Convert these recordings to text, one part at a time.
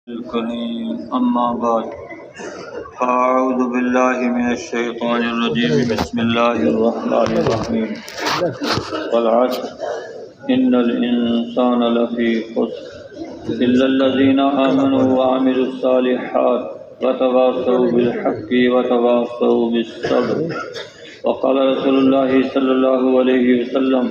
الكريم أما بعد فأعوذ بالله من الشيطان الرجيم بسم الله الرحمن الرحيم والعصر إن الإنسان لفي خسر إلا الذين آمنوا وعملوا الصالحات وتواصوا بالحق وتواصوا بالصبر وقال رسول الله صلى الله عليه وسلم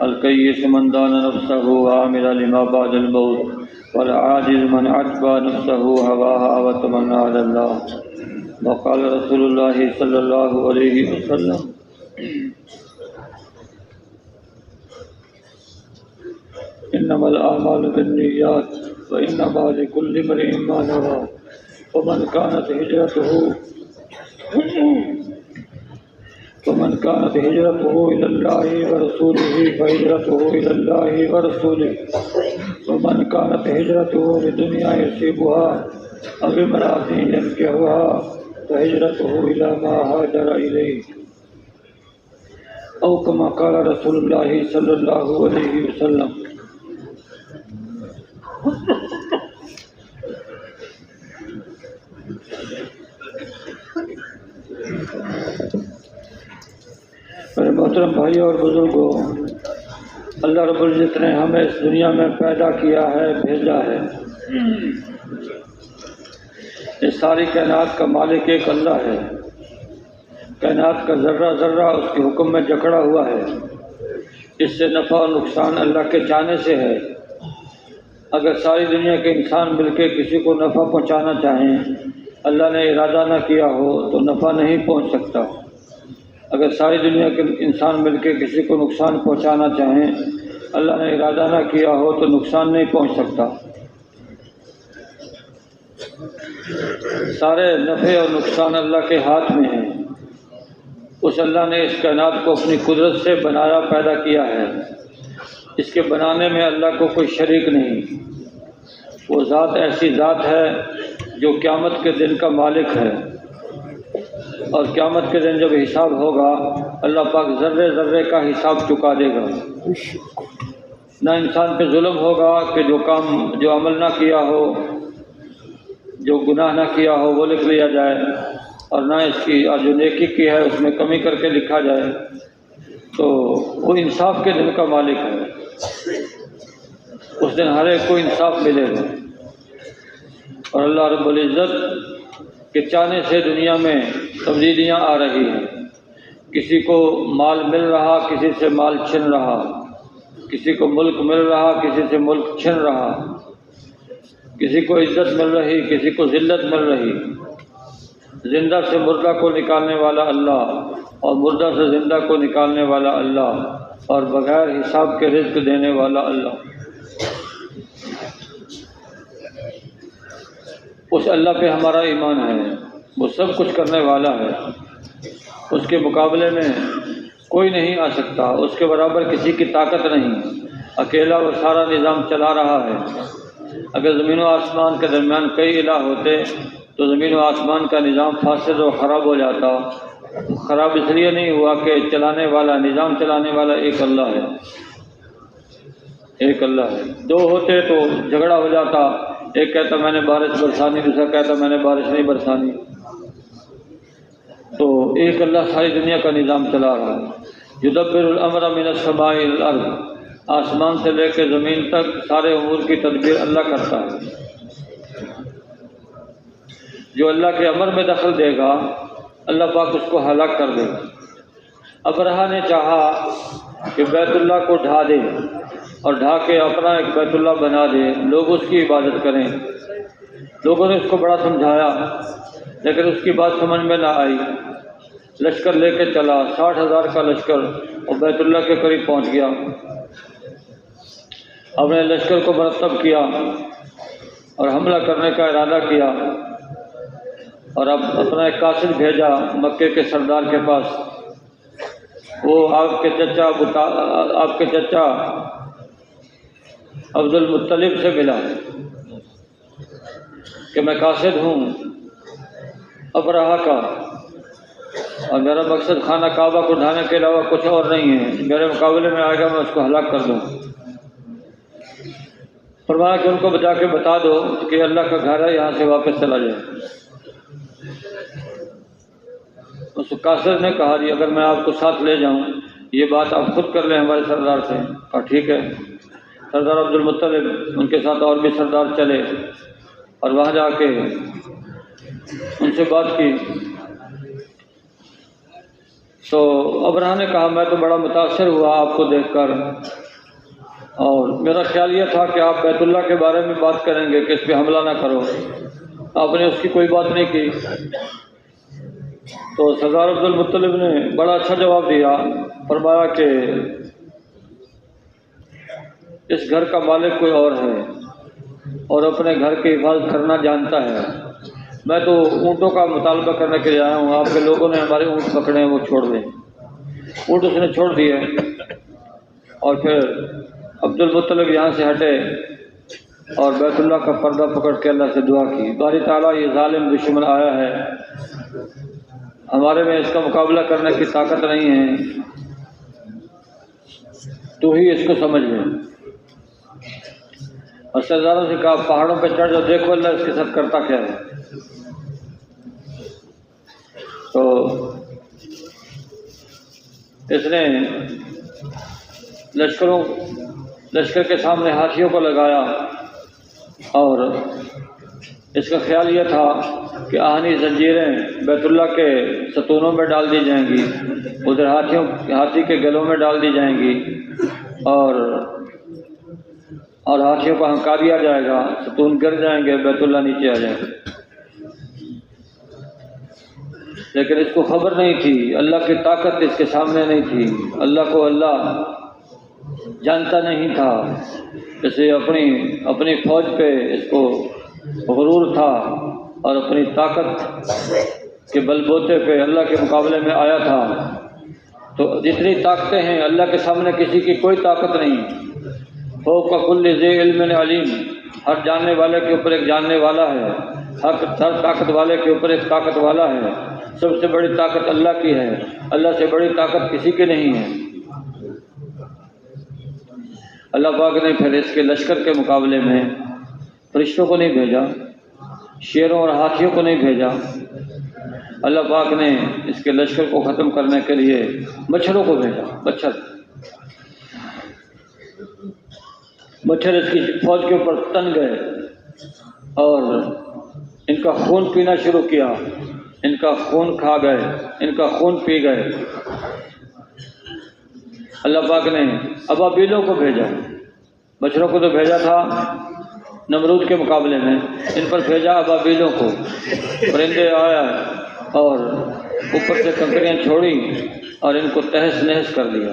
الكيس من دان نفسه وعمل لما بعد الموت والعاجز من عتبى نفسه هواها وتمنى على الله وقال رسول الله صلى الله عليه وسلم إنما الأعمال بالنيات وإنما لكل امرئ ما نوى ومن كانت هجرته إلى الله ورسوله فهجرته إلى الله ورسوله ومن كانت هجرته لدنيا يصيبها أو امرأة ينكحها فهجرته إلى ما هاجر إليه أو كما قال رسول الله صلى الله عليه وسلم. میرے محترم بھائی اور بزرگوں، اللہ رب العزت نے ہمیں اس دنیا میں پیدا کیا ہے، بھیجا ہے۔ اس ساری کائنات کا مالک ایک اللہ ہے۔ کائنات کا ذرہ ذرہ اس کے حکم میں جکڑا ہوا ہے۔ اس سے نفع اور نقصان اللہ کے چاہنے سے ہے۔ اگر ساری دنیا کے انسان مل کے کسی کو نفع پہنچانا چاہیں، اللہ نے ارادہ نہ کیا ہو تو نفع نہیں پہنچ سکتا۔ اگر ساری دنیا کے انسان مل کے کسی کو نقصان پہنچانا چاہیں، اللہ نے ارادہ نہ کیا ہو تو نقصان نہیں پہنچ سکتا۔ سارے نفع اور نقصان اللہ کے ہاتھ میں ہیں۔ اس اللہ نے اس کائنات کو اپنی قدرت سے بنایا، پیدا کیا ہے۔ اس کے بنانے میں اللہ کو کوئی شریک نہیں۔ وہ ذات ایسی ذات ہے جو قیامت کے دن کا مالک ہے، اور قیامت کے دن جب حساب ہوگا اللہ پاک ذرے ذرے کا حساب چکا دے گا۔ نہ انسان پہ ظلم ہوگا کہ جو عمل نہ کیا ہو، جو گناہ نہ کیا ہو وہ لکھ لیا جائے، اور نہ اس کی جو نیکی کی ہے اس میں کمی کر کے لکھا جائے۔ تو وہ انصاف کے دن کا مالک ہے۔ اس دن ہر ایک کو انصاف ملے گا، اور اللہ رب العزت کے چاہنے سے دنیا میں تبدیلیاں آ رہی ہیں۔ کسی کو مال مل رہا، کسی سے مال چھن رہا، کسی کو ملک مل رہا، کسی سے ملک چھن رہا، کسی کو عزت مل رہی، کسی کو ذلت مل رہی۔ زندہ سے مردہ کو نکالنے والا اللہ، اور مردہ سے زندہ کو نکالنے والا اللہ، اور بغیر حساب کے رزق دینے والا اللہ۔ اس اللہ پہ ہمارا ایمان ہے، وہ سب کچھ کرنے والا ہے۔ اس کے مقابلے میں کوئی نہیں آ سکتا، اس کے برابر کسی کی طاقت نہیں۔ اکیلا وہ سارا نظام چلا رہا ہے۔ اگر زمین و آسمان کے درمیان کئی الہ ہوتے تو زمین و آسمان کا نظام فاسد و خراب ہو جاتا۔ خراب اس لیے نہیں ہوا کہ چلانے والا، نظام چلانے والا ایک اللہ ہے، ایک اللہ ہے۔ دو ہوتے تو جھگڑا ہو جاتا، ایک کہتا میں نے بارش برسانی، دوسرا کہتا میں نے بارش نہیں برسانی۔ تو ایک اللہ ساری دنیا کا نظام چلا رہا ہے۔ یدبر الامر من السماء الى الارض، آسمان سے لے کے زمین تک سارے امور کی تدبیر اللہ کرتا ہے۔ جو اللہ کے امر میں دخل دے گا اللہ پاک اس کو ہلاک کر دے گا۔ ابرہہ نے چاہا کہ بیت اللہ کو ڈھا دے اور ڈھا کے اپنا ایک بیت اللہ بنا دے، لوگ اس کی عبادت کریں۔ لوگوں نے اس کو بڑا سمجھایا، لیکن اس کی بات سمجھ میں نہ آئی۔ لشکر لے کے چلا، 60,000 کا لشکر، اور بیت اللہ کے قریب پہنچ گیا۔ اپنے لشکر کو مرتب کیا اور حملہ کرنے کا ارادہ کیا، اور اب اپنا ایک قاصد بھیجا مکے کے سردار کے پاس۔ وہ آپ کے چچا عبد المطلب سے ملا کہ میں قاصد ہوں ابرہہ کا، اور میرا مقصد خانہ کعبہ کو ڈھانے کے علاوہ کچھ اور نہیں ہے۔ میرے مقابلے میں آئے گا میں اس کو ہلاک کر دوں۔ فرمایا کہ ان کو بتا کے بتا دو کہ اللہ کا گھر ہے، یہاں سے واپس چلا جائے۔ اس قاصد نے کہا جی اگر میں آپ کو ساتھ لے جاؤں یہ بات آپ خود کر لیں ہمارے سردار سے۔ کہا ٹھیک ہے۔ سردار عبد المطلب ان کے ساتھ اور بھی سردار چلے اور وہاں جا کے ان سے بات کی تو ابرہہ نے کہا میں تو بڑا متاثر ہوا آپ کو دیکھ کر، اور میرا خیال یہ تھا کہ آپ بیت اللہ کے بارے میں بات کریں گے کہ اس پہ حملہ نہ کرو، آپ نے اس کی کوئی بات نہیں کی۔ تو سردار عبد المطلب نے بڑا اچھا جواب دیا، فرمایا کہ اس گھر کا مالک کوئی اور ہے اور اپنے گھر کی حفاظت کرنا جانتا ہے، میں تو اونٹوں کا مطالبہ کرنے کے لیے آیا ہوں، آپ کے لوگوں نے ہمارے اونٹ پکڑے ہیں وہ چھوڑ دیں۔ اونٹ اس نے چھوڑ دیے اور پھر عبد المطلب یہاں سے ہٹے اور بیت اللہ کا پردہ پکڑ کے اللہ سے دعا کی، باری تعالیٰ یہ ظالم دشمن آیا ہے، ہمارے میں اس کا مقابلہ کرنے کی طاقت نہیں ہے، تو ہی اس کو سمجھ لے۔ اور سرداروں سے کہا پہاڑوں پہ چڑھ جاؤ، دیکھو اللہ اس کے ساتھ کرتا کیا ہے۔ تو اس نے لشکر کے سامنے ہاتھیوں کو لگایا اور اس کا خیال یہ تھا کہ آہنی زنجیریں بیت اللہ کے ستونوں میں ڈال دی جائیں گی، ادھر ہاتھی کے گلوں میں ڈال دی جائیں گی اور ہاتھیوں کو ہنکا دیا جائے گا، ستون گر جائیں گے، بیت اللہ نیچے آ جائے گا۔ لیکن اس کو خبر نہیں تھی، اللہ کی طاقت اس کے سامنے نہیں تھی، اللہ کو اللہ جانتا نہیں تھا، اسے اپنی فوج پہ اس کو غرور تھا اور اپنی طاقت کے بل بوتے پہ اللہ کے مقابلے میں آیا تھا۔ تو جتنی طاقتیں ہیں اللہ کے سامنے کسی کی کوئی طاقت نہیں۔ فوق کل ذی علم علیم، ہر جاننے والے کے اوپر ایک جاننے والا ہے، ہر طاقت والے کے اوپر ایک طاقت والا ہے۔ سب سے بڑی طاقت اللہ کی ہے، اللہ سے بڑی طاقت کسی کی نہیں ہے۔ اللہ پاک نے پھر اس کے لشکر کے مقابلے میں فرشتوں کو نہیں بھیجا، شیروں اور ہاتھیوں کو نہیں بھیجا، اللہ پاک نے اس کے لشکر کو ختم کرنے کے لیے مچھروں کو بھیجا۔ مچھر اس کی فوج کے اوپر تن گئے اور ان کا خون پینا شروع کیا، ان کا خون کھا گئے، ان کا خون پی گئے۔ اللہ پاک نے ابابیلوں کو بھیجا، مچھروں کو تو بھیجا تھا نمرود کے مقابلے میں، ان پر بھیجا ابابیلوں کو۔ پرندے آیا اور اوپر سے کنکریاں چھوڑی اور ان کو تہس نہس کر دیا۔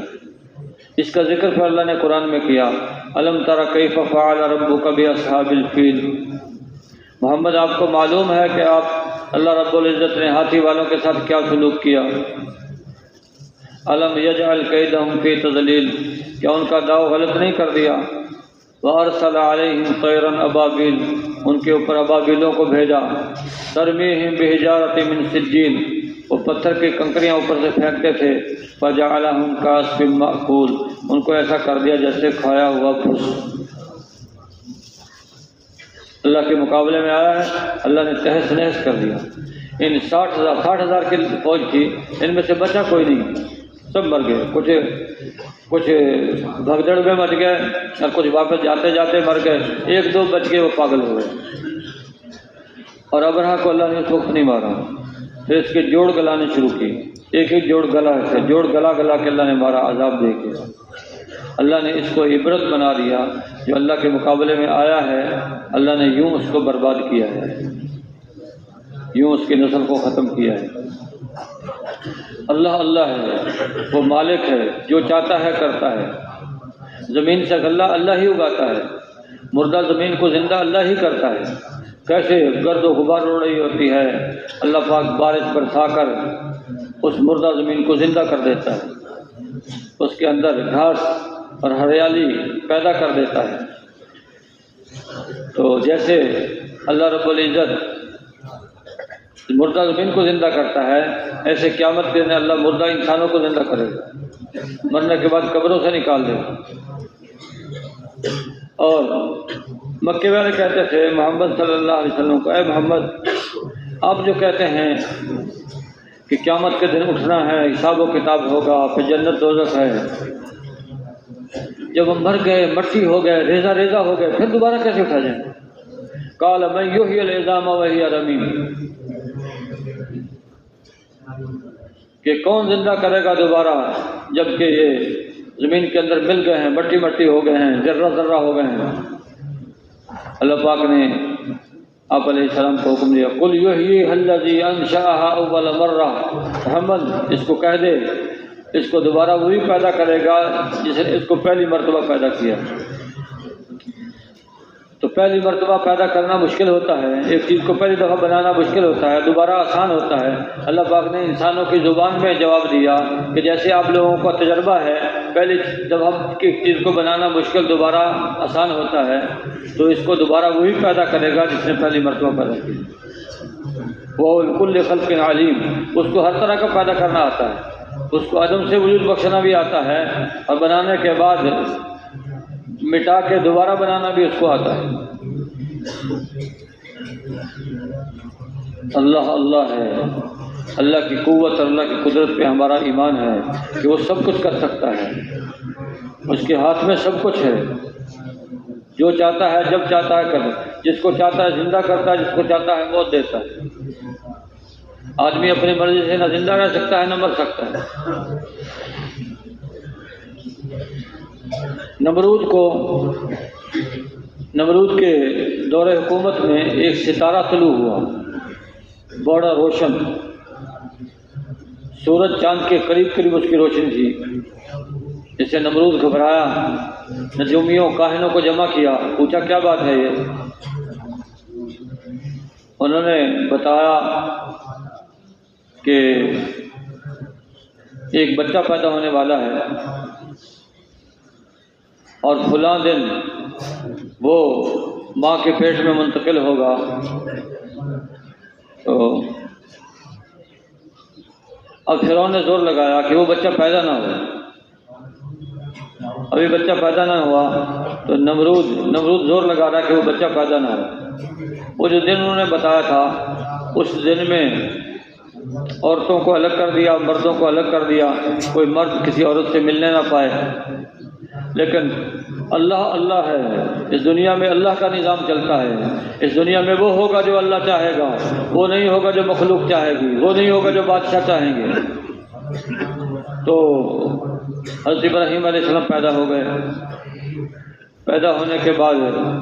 اس کا ذکر پھر اللہ نے قرآن میں کیا، الم تر کیف فعل ربک باصحاب الفیل۔ محمد آپ کو معلوم ہے کہ اللہ رب العزت نے ہاتھی والوں کے ساتھ کیا سلوک کیا۔ الم یجعل کیدہم فی تضلیل، کیا ان کا داؤ غلط نہیں کر دیا؟ وارسل علیہم طیرا ابابیل، ان کے اوپر ابابیلوں کو بھیجا، ترمیہم بحجارۃ من سجیل، وہ پتھر کی کنکریاں اوپر سے پھینکتے تھے، فجعلہم کعصف مأکول، ان کو ایسا کر دیا جیسے کھایا ہوا بھس۔ اللہ کے مقابلے میں آیا ہے، اللہ نے تہس نہس کر دیا۔ ان 60,000 کی فوج تھی، ان میں سے بچا کوئی نہیں، سب مر گئے، کچھ بھگدڑ میں مر گئے اور کچھ واپس جاتے جاتے مر گئے، ایک دو بچ گئے، وہ پاگل ہو گئے۔ اور ابرہہ کو اللہ نے اس وقت نہیں مارا، پھر اس کے جوڑ گلانے شروع کی، ایک ایک جوڑ گلا ہے، جوڑ گلا کے اللہ نے مارا عذاب دے کے۔ اللہ نے اس کو عبرت بنا دیا، جو اللہ کے مقابلے میں آیا ہے اللہ نے یوں اس کو برباد کیا ہے، یوں اس کی نسل کو ختم کیا ہے۔ اللہ ہے، وہ مالک ہے، جو چاہتا ہے کرتا ہے۔ زمین سے غلہ اللہ ہی اگاتا ہے، مردہ زمین کو زندہ اللہ ہی کرتا ہے۔ کیسے گرد و غبار اڑ رہی ہوتی ہے، اللہ پاک بارش برسا کر اس مردہ زمین کو زندہ کر دیتا ہے، اس کے اندر گھاس اور ہریالی پیدا کر دیتا ہے۔ تو جیسے اللہ رب العزت مردہ زمین کو زندہ کرتا ہے، ایسے قیامت کے دن اللہ مردہ انسانوں کو زندہ کرے گا، مرنے کے بعد قبروں سے نکال دے گا۔ اور مکے والے کہتے تھے محمد صلی اللہ علیہ وسلم کو، اے محمد آپ جو کہتے ہیں کہ قیامت کے دن اٹھنا ہے، حساب و کتاب ہوگا، پھر جنت دوزخ ہے، جب ہم مر گئے، مٹی ہو گئے، ریزہ ریزہ ہو گئے، پھر دوبارہ کیسے اٹھا جائیں؟ قال من یحیی العظام وہی رمیم، کہ کون زندہ کرے گا دوبارہ جب کہ یہ زمین کے اندر مل گئے ہیں، مٹی مٹی ہو گئے ہیں، ذرہ ذرہ ہو گئے ہیں۔ اللہ پاک نے آپ علیہ السلام کو حکم دیا، قل یحییھا الذی انشأھا اول مرہ، محمد اس کو کہہ دے اس کو دوبارہ وہی پیدا کرے گا جس نے اس کو پہلی مرتبہ پیدا کیا۔ تو پہلی مرتبہ پیدا کرنا مشکل ہوتا ہے، ایک چیز کو پہلی دفعہ بنانا مشکل ہوتا ہے، دوبارہ آسان ہوتا ہے۔ اللہ پاک نے انسانوں کی زبان میں جواب دیا کہ جیسے آپ لوگوں کا تجربہ ہے، پہلی دفعہ کی چیز کو بنانا مشکل، دوبارہ آسان ہوتا ہے، تو اس کو دوبارہ وہی پیدا کرے گا جس نے پہلی مرتبہ پیدا کی۔ وہ بكل خلق علیم، اس کو ہر طرح کا پیدا کرنا آتا ہے، اس کو عدم سے وجود بخشنا بھی آتا ہے، اور بنانے کے بعد مٹا کے دوبارہ بنانا بھی اس کو آتا ہے۔ اللہ اللہ ہے، اللہ کی قوت اور اللہ کی قدرت پہ ہمارا ایمان ہے کہ وہ سب کچھ کر سکتا ہے، اس کے ہاتھ میں سب کچھ ہے، جو چاہتا ہے جب چاہتا ہے کرے، جس کو چاہتا ہے زندہ کرتا ہے، جس کو چاہتا ہے موت دیتا ہے۔ آدمی اپنی مرضی سے نہ زندہ رہ سکتا ہے نہ مر سکتا ہے۔ نمرود کے دور حکومت میں ایک ستارہ طلوع ہوا، بڑا روشن، سورج چاند کے قریب قریب اس کی روشنی تھی۔ اس سے نمرود گھبرایا، نجومیوں کاہنوں کو جمع کیا، پوچھا کیا بات ہے یہ؟ انہوں نے بتایا کہ ایک بچہ پیدا ہونے والا ہے اور فلاں دن وہ ماں کے پیٹ میں منتقل ہوگا۔ تو اب فرعون نے زور لگایا کہ وہ بچہ پیدا نہ ہو، ابھی بچہ پیدا نہ ہوا، تو نمرود زور لگا رہا کہ وہ بچہ پیدا نہ ہو۔ وہ جو دن انہوں نے بتایا تھا، اس دن میں عورتوں کو الگ کر دیا، مردوں کو الگ کر دیا، کوئی مرد کسی عورت سے ملنے نہ پائے۔ لیکن اللہ اللہ ہے، اس دنیا میں اللہ کا نظام چلتا ہے، اس دنیا میں وہ ہوگا جو اللہ چاہے گا، وہ نہیں ہوگا جو مخلوق چاہے گی، وہ نہیں ہوگا جو بادشاہ چاہیں گے۔ تو حضرت ابراہیم علیہ السلام پیدا ہو گئے، پیدا ہونے کے بعد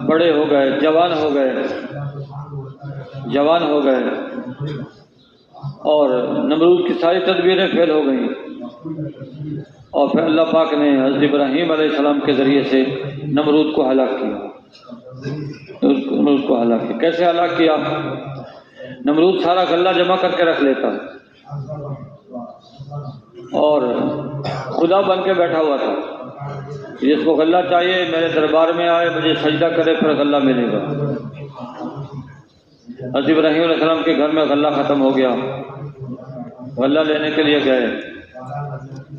بڑے ہو گئے، جوان ہو گئے، اور نمرود کی ساری تدبیریں فیل ہو گئیں، اور پھر اللہ پاک نے حضرت ابراہیم علیہ السلام کے ذریعے سے نمرود کو ہلاک کیا۔ کیسے ہلاک کیا؟ نمرود سارا غلہ جمع کر کے رکھ لیتا اور خدا بن کے بیٹھا ہوا تھا، جس کو غلہ چاہیے میرے دربار میں آئے، مجھے سجدہ کرے، پھر غلہ ملے گا۔ حضرت ابراہیم علیہ السلام کے گھر میں غلہ ختم ہو گیا، غلہ لینے کے لیے گئے،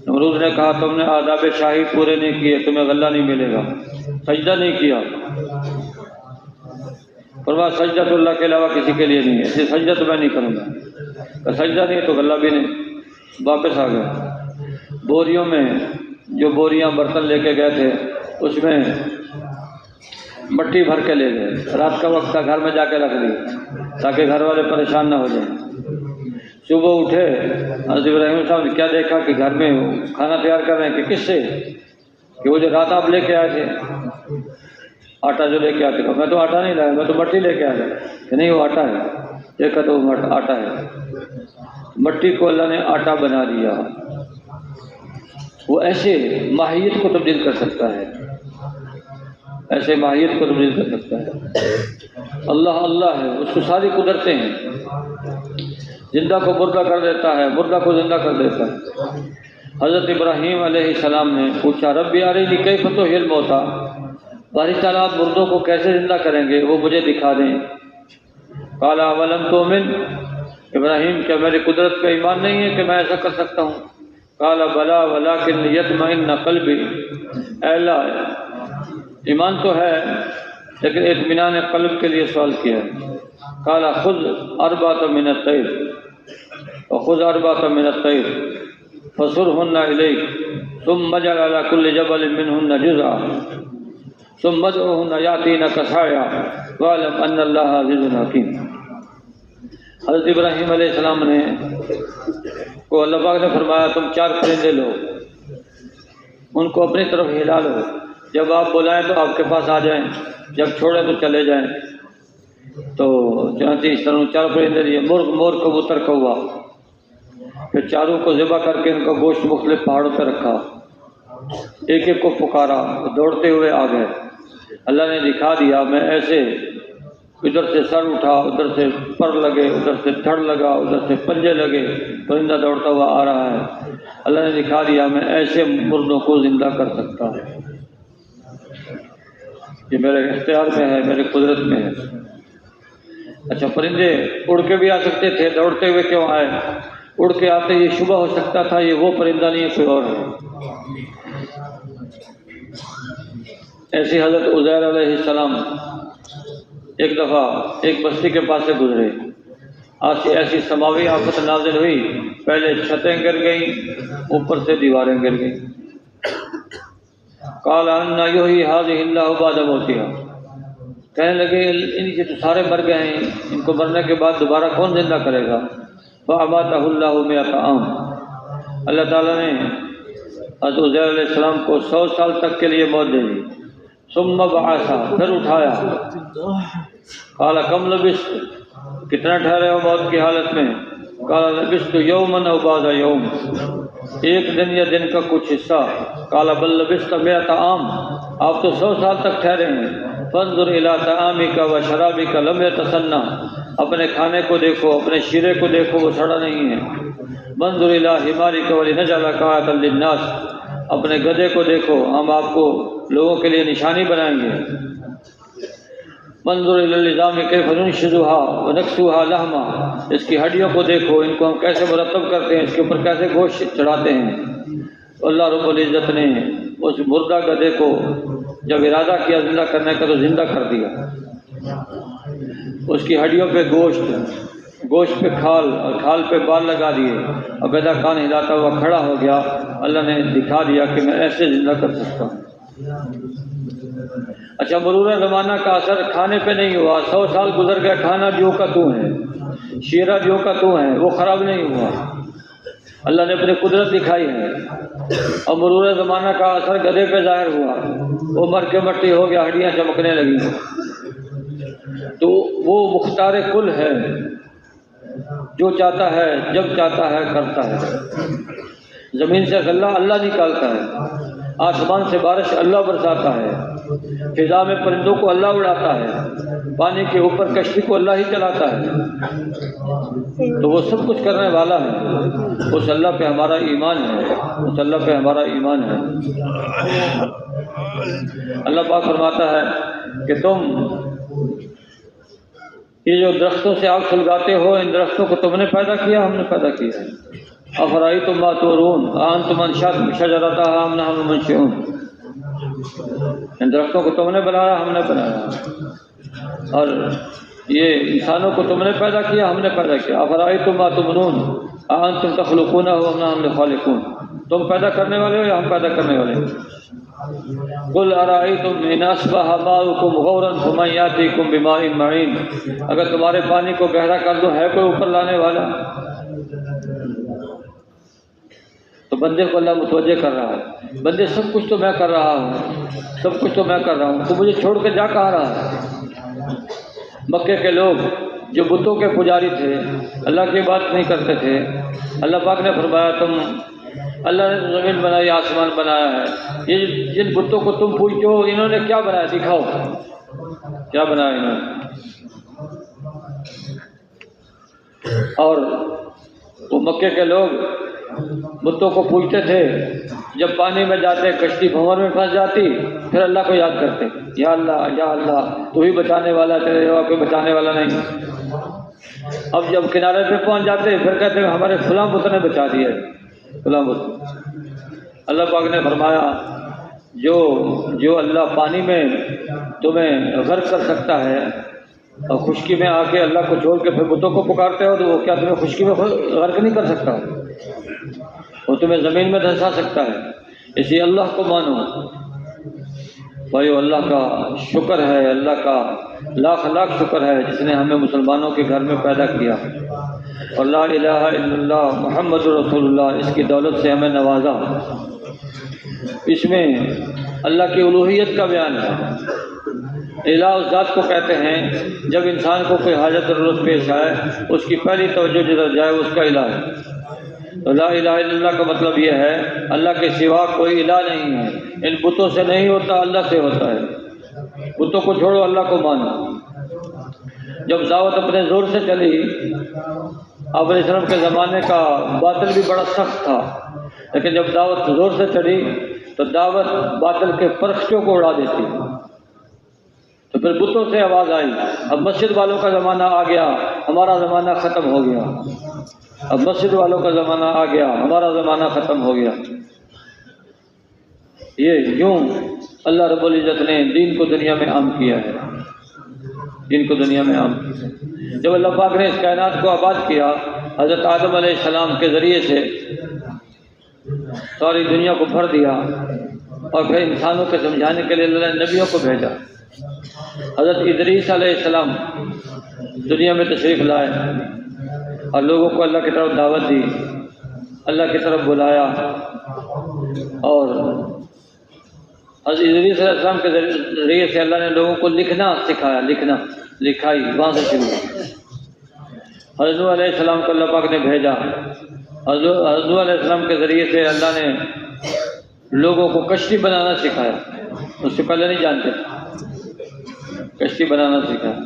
نمرود نے کہا تم نے آداب شاہی پورے نہیں کیے، تمہیں غلہ نہیں ملے گا، سجدہ نہیں کیا۔ فرمایا سجدہ تو اللہ کے علاوہ کسی کے لیے نہیں ہے، اسے سجدہ تو میں نہیں کروں گا۔ سجدہ نہیں تو غلہ بھی نہیں۔ واپس آ گئے، بوریوں میں جو بوریاں برتن لے کے گئے تھے اس میں مٹی بھر کے لے گئے، رات کا وقت تھا، گھر میں جا کے رکھ دی تاکہ گھر والے پریشان نہ ہو جائیں۔ صبح اٹھے حضرت ابراہیم صاحب نے کیا دیکھا کہ گھر میں کھانا تیار کر رہے ہیں، کہ کس سے؟ کہ وہ جو رات آپ لے کے آئے تھے، آٹا جو لے کے آتے تھے۔ میں تو آٹا نہیں لایا، میں تو مٹی لے کے آیا کہ نہیں وہ آٹا ہے۔ دیکھا تو آٹا ہے، مٹی کو اللہ نے آٹا بنا دیا۔ وہ ایسے ماہیت کو تبدیل کر سکتا ہے، ایسے ماہیت کو تبدیل کر سکتا ہے۔ اللہ اللہ ہے، اس کو ساری قدرتیں ہیں، زندہ کو مردہ کر دیتا ہے، مردہ کو زندہ کر دیتا ہے۔ حضرت ابراہیم علیہ السلام نے پوچھا ربی ارنی کیف تحیی الموتیٰ، باری تعالیٰ آپ مردوں کو کیسے زندہ کریں گے، وہ مجھے دکھا دیں۔ قال اولم تؤمن، ابراہیم کیا میری قدرت پہ ایمان نہیں ہے کہ میں ایسا کر سکتا ہوں؟ قال بلا ولکن یطمئن قلبی، اے اللہ ایمان تو ہے لیکن اطمینان قلب کے لیے سوال کیا ہے۔ قال خذ اربعۃ من الطیر وخذ اربعۃ من الطیر فصرهن الیک ثم اجعل على كل جبل منهن جزءا ثم ادعوهن یاتینک سعیا واعلم ان اللہ عزیز حکیم۔ حضرت ابراہیم علیہ السلام نے کو اللہ پاک نے فرمایا تم 4 پرندے لو، ان کو اپنی طرف ہلا لو، جب آپ بلائیں تو آپ کے پاس آ جائیں، جب چھوڑیں تو چلے جائیں۔ تو چنانچہ اس طرح 4 پرندے لیے، مرغ، مور، کبوتر، کوا، پھر چاروں کو ذبح کر کے ان کا گوشت مختلف پہاڑوں پہ رکھا، ایک ایک کو پکارا، دوڑتے ہوئے آ گئے۔ اللہ نے دکھا دیا، میں ایسے ادھر سے سر اٹھا، ادھر سے پر لگے، ادھر سے دھڑ لگا، ادھر سے پنجے لگے، پرندہ دوڑتا ہوا آ رہا ہے۔ اللہ نے دکھا دیا میں ایسے مردوں کو زندہ کر سکتا ہوں، یہ میرے اختیار میں ہے، میرے قدرت میں ہے۔ اچھا، پرندے اڑ کے بھی آ سکتے تھے، دوڑتے ہوئے کیوں آئے؟ اڑ کے آتے یہ شبہ ہو سکتا تھا یہ وہ پرندہ نہیں ہے، کوئی اور ہے۔ ایسی حضرت عزیر علیہ السلام ایک دفعہ ایک بستی کے پاس سے گزرے، ایسی سماوی آفت نازل ہوئی، پہلے چھتیں گر گئیں، اوپر سے دیواریں گر گئیں۔ قال ان یحیی ھذہ اللہ بعد موتہا، کہنے لگے ان کے تو سارے مر گئے ہیں، ان کو مرنے کے بعد دوبارہ کون زندہ کرے گا؟ فاماتہ اللہ 100 عام، اللہ تعالیٰ نے حضرت عزیر علیہ السلام کو 100 سال تک کے لیے موت دے دی۔ ثم بعثہ، پھر اٹھایا۔ قال کم لبثت، کتنا ٹھہرے ہو موت کی حالت میں؟ قال لبثت یوما او بعض یوم، ایک دن یا دن کا کچھ حصہ۔ قال بل لبثت 100 عام، آپ تو 100 سال تک ٹھہرے ہیں۔ فانظر الی طعامک و شرابک لم یتسنہ، اپنے کھانے کو دیکھو، اپنے شیرے کو دیکھو، وہ سڑا نہیں ہے۔ منظر الی حمارک ولنجعلک آیۃ للناس، اپنے گدھے کو دیکھو، ہم آپ کو لوگوں کے لیے نشانی بنائیں گے۔ منظر الی العظام کیف ننشزها ونکسوها لحما، اس کی ہڈیوں کو دیکھو، ان کو ہم کیسے مرتب کرتے ہیں، اس کے اوپر کیسے گوشت چڑھاتے ہیں۔ اللہ رب العزت نے اس مردہ گدھے کو جب ارادہ کیا زندہ کرنے کا تو زندہ کر دیا، اس کی ہڈیوں پہ گوشت، گوشت پہ کھال اور کھال پہ بال لگا دیے، اور گدھا کان ہلاتا ہوا کھڑا ہو گیا۔ اللہ نے دکھا دیا کہ میں ایسے زندہ کر سکتا ہوں۔ اچھا، مرور زمانہ کا اثر کھانے پہ نہیں ہوا، 100 سال گزر گیا، کھانا جو کا تو ہے، شیرہ جو کا تو ہے، وہ خراب نہیں ہوا، اللہ نے اپنی قدرت دکھائی ہے۔ اور مرور زمانہ کا اثر گدھے پہ ظاہر ہوا، وہ مر کے مٹی ہو گیا، ہڈیاں چمکنے لگی۔ تو وہ مختار کل ہے، جو چاہتا ہے جب چاہتا ہے کرتا ہے۔ زمین سے غلہ اللہ نکالتا ہے، آسمان سے بارش اللہ برساتا ہے، فضا میں پرندوں کو اللہ اڑاتا ہے، پانی کے اوپر کشتی کو اللہ ہی چلاتا ہے۔ تو وہ سب کچھ کرنے والا ہے، اس اللہ پہ ہمارا ایمان ہے، اس اللہ پہ ہمارا ایمان ہے۔ اللہ پاک فرماتا ہے کہ تم یہ جو درختوں سے آگ سلگاتے ہو، ان درختوں کو تم نے پیدا کیا، ہم نے پیدا کیا ہے۔ افرأیتم ما تورون اانتم انشأتم شجرتها ام نحن المنشئون، ان درختوں کو تم نے بنایا، ہم نے بنایا، اور یہ انسانوں کو تم نے پیدا کیا، ہم نے پیدا کیا۔ افرأیتم ما تمنون اانتم تخلقونہ ام نحن الخالقون، تم پیدا کرنے والے ہو یا ہم پیدا کرنے والے ہیں؟ قل ارأیتم ان اصبح ماؤکم غورا فمن یأتیکم بماء معین، اگر تمہارے پانی کو گہرا کر دو، ہے کوئی اوپر لانے والا؟ تو بندے کو اللہ متوجہ کر رہا ہے، بندے سب کچھ تو میں کر رہا ہوں، سب کچھ تو میں کر رہا ہوں، تو مجھے چھوڑ کے جا کہاں رہا ہے؟ مکے کے لوگ جو بتوں کے پجاری تھے، اللہ کی بات نہیں کرتے تھے، اللہ پاک نے فرمایا تم، اللہ نے زمین بنائی، آسمان بنایا ہے، یہ جن بتوں کو تم پوجتے ہو انہوں نے کیا بنایا، دکھاؤ کیا بنایا انہوں نے۔ اور وہ مکے کے لوگ بتوں کو پوجتے تھے، جب پانی میں جاتے کشتی بھنور میں پھنس جاتی، پھر اللہ کو یاد کرتے، یا اللہ تو ہی بچانے والا، تیرے سوا کوئی بچانے والا نہیں۔ اب جب کنارے پہ پہنچ جاتے پھر کہتے ہیں ہمارے فلاں بت نے بچا دیا، فلاں بت۔ اللہ پاک نے فرمایا جو اللہ پانی میں تمہیں غرق کر سکتا ہے اور خشکی میں آ کے اللہ کو چھوڑ کے پھر بتوں کو پکارتے ہو، تو وہ کیا تمہیں خشکی میں غرق نہیں کر سکتا؟ وہ تمہیں زمین میں دھنسا سکتا ہے۔ اس لیے اللہ کو مانو بھائیو، اللہ کا شکر ہے، اللہ کا لاکھ لاکھ شکر ہے جس نے ہمیں مسلمانوں کے گھر میں پیدا کیا اور لا الہ الا اللہ محمد رسول اللہ اس کی دولت سے ہمیں نوازا۔ اس میں اللہ کی الوہیت کا بیان ہے۔ الہ اس ذات کو کہتے ہیں جب انسان کو کوئی حاجت ضرورت پیش آئے اس کی پہلی توجہ جدھر جائے اس کا الہ ہے۔ تو لا الہ الا اللہ کا مطلب یہ ہے اللہ کے سوا کوئی الہ نہیں ہے، ان بتوں سے نہیں ہوتا، اللہ سے ہوتا ہے۔ بتوں کو چھوڑو، اللہ کو مانو۔ جب دعوت اپنے زور سے چلی، آپ علیہ السلام کے زمانے کا باطل بھی بڑا سخت تھا، لیکن جب دعوت زور سے چلی تو دعوت باطل کے پرخچوں کو اڑا دیتی، تو پھر بتوں سے آواز آئی۔ اب مسجد والوں کا زمانہ آ گیا، ہمارا زمانہ ختم ہو گیا۔ اب مسجد والوں کا زمانہ آ گیا، ہمارا زمانہ ختم ہو گیا۔ یہ یوں اللہ رب العزت نے دین کو دنیا میں عام کیا ہے، دین کو دنیا میں عام کیا۔ جب اللہ پاک نے اس کائنات کو آباد کیا حضرت آدم علیہ السلام کے ذریعے سے، ساری دنیا کو بھر دیا، اور پھر انسانوں کو سمجھانے کے لیے اللہ نے نبیوں کو بھیجا۔ حضرت ادریس علیہ السلام دنیا میں تشریف لائے اور لوگوں کو اللہ کی طرف دعوت دی، اللہ کی طرف بلایا، اور حضرت ادریس علیہ السلام کے ذریعے سے اللہ نے لوگوں کو لکھنا سکھایا، لکھائی وہاں سے شروع۔ حضرت نوح علیہ السلام کو اللہ پاک نے بھیجا، حضرت نوح علیہ السلام کے ذریعے سے اللہ نے لوگوں کو کشتی بنانا سکھایا، اس سے پہلے نہیں جانتے تھے، کشتی بنانا سکھایا۔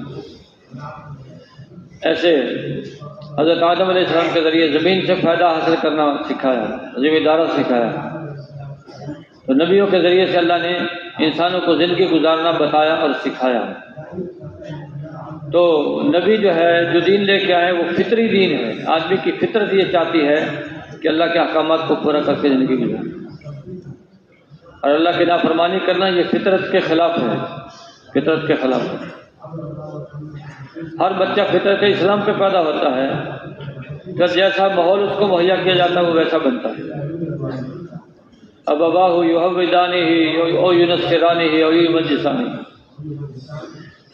ایسے حضرت آدم علیہ السلام کے ذریعے زمین سے فائدہ حاصل کرنا سکھایا، زمیندارہ سکھایا۔ تو نبیوں کے ذریعے سے اللہ نے انسانوں کو زندگی گزارنا بتایا اور سکھایا۔ تو نبی جو ہے جو دین لے کے آئے وہ فطری دین ہے، آدمی کی فطرت یہ چاہتی ہے کہ اللہ کے احکامات کو پورا کر کے زندگی گزارے، اور اللہ کی نافرمانی کرنا یہ فطرت کے خلاف ہے، فطرت کے خلاف ہے۔ ہر بچہ فطرت اسلام پہ پیدا ہوتا ہے، پھر جیسا ماحول اس کو مہیا کیا جاتا ہے وہ ویسا بنتا ہے۔ اب اباہ یحودانی ہی او ینصرانی ہی او یمجسانی،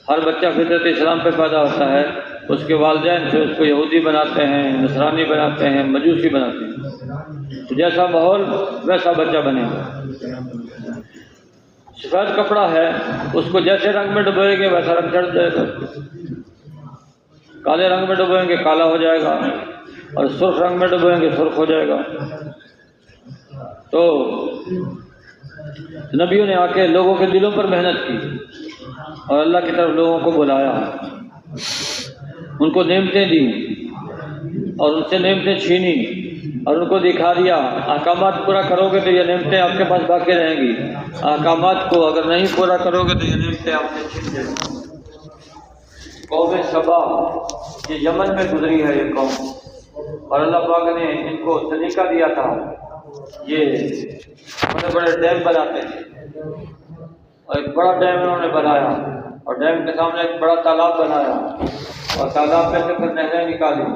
ہر بچہ فطرت اسلام پہ پیدا ہوتا ہے، اس کے والدین سے اس کو یہودی بناتے ہیں، نصرانی بناتے ہیں، مجوسی بناتے ہیں۔ تو جیسا ماحول ویسا بچہ بنے گا۔ سفید کپڑا ہے، اس کو جیسے رنگ میں ڈبوئیں گے ویسا رنگ چڑھ جائے گا، کالے رنگ میں ڈبوئیں گے کالا ہو جائے گا، اور سرخ رنگ میں ڈبوئیں گے سرخ ہو جائے گا۔ تو نبیوں نے آ کے لوگوں کے دلوں پر محنت کی اور اللہ کی طرف لوگوں کو بلایا، ان کو نعمتیں دی اور ان سے نعمتیں چھینی اور ان کو دکھا دیا احکامات پورا کرو گے تو یہ نعمتیں آپ کے پاس باقی رہیں گی، احکامات کو اگر نہیں پورا کرو گے تو یہ نعمتیں آپ سے چھین جائیں گی۔ قوم سبا یہ یمن میں گزری ہے یہ قوم، اور اللہ پاک نے ان کو سلیقہ دیا تھا، یہ بڑے بڑے ڈیم بناتے تھے، اور ایک بڑا ڈیم انہوں نے بنایا اور ڈیم کے سامنے ایک بڑا تالاب بنایا اور تالاب میں سے پھر نہریں نکالی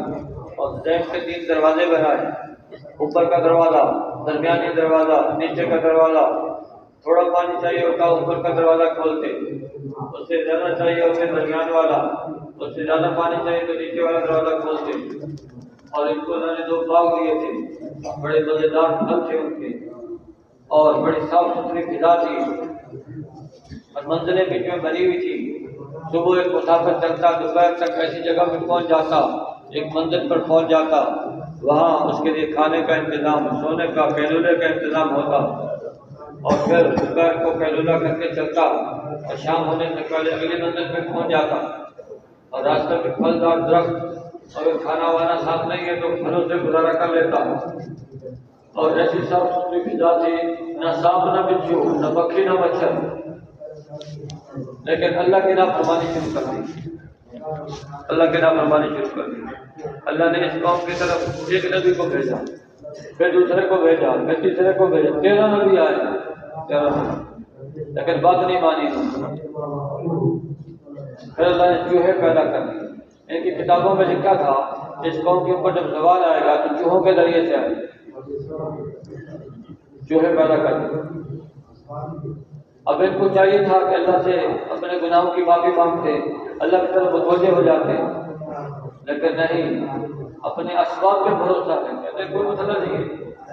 اور ڈیم کے 3 دروازے بنائے، اوپر کا دروازہ، درمیانی دروازہ، نیچے کا دروازہ۔ تھوڑا پانی چاہیے ہوتا اوپر کا دروازہ کھولتے، اس سے زیادہ چاہیے ہوتے درمیان والا، اس سے زیادہ پانی چاہیے تو نیچے والا دروازہ کھولتے۔ اور ان کو انہوں نے 2 باغ دیے تھے، بڑے مزیدار پھل تھے ان کے، اور بڑی صاف ستھری فضا تھی، اور منزلیں بیچ میں بنی ہوئی تھی۔ صبح ایک مسافر چلتا دوپہر تک ایسی جگہ پہ پہنچ جاتا، ایک منزل پر پہنچ جاتا، وہاں اس کے لیے کھانے کا انتظام، سونے کا، قیلولے کا انتظام ہوتا، اور پھر دوپہر کو قیلولہ کر کے چلتا اور شام ہونے سے پہلے اگلی منزل پہ پہنچ جاتا، اور راستہ کے پھلدار درخت، اگر کھانا وانا ساتھ نہیں ہے تو پھلوں سے گزارا کر لیتا۔ اور ایسی صاف ستھری فضا تھی، نہ سانپ نہ بچھو، نہ مکھی نہ مچھر، لیکن اللہ کی نافرمانی شروع کر دی، اللہ کی نافرمانی شروع کر دی۔ اللہ نے اس قوم کی طرف ایک نبی کو بھیجا، پھر دوسرے کو بھیجا، پھر تیسرے کو بھیجا، 13 نبی آئے، لیکن بات نہیں مانی. پھر اللہ نے چوہے پیدا کر دیے. ان کی کتابوں میں لکھا تھا اس قوم کے اوپر جب زوال آئے گا تو چوہوں کے ذریعے سے آئے گا. چوہے پیدا کر دیے. اب ان کو چاہیے تھا کہ اللہ سے اپنے گناہوں کی معافی مانگتے, اللہ کی طرف متوجہ ہو جاتے, لیکن نہیں, اپنے اسباب پہ بھروسہ نہیں. کہتے ہیں کوئی مسئلہ نہیں ہے,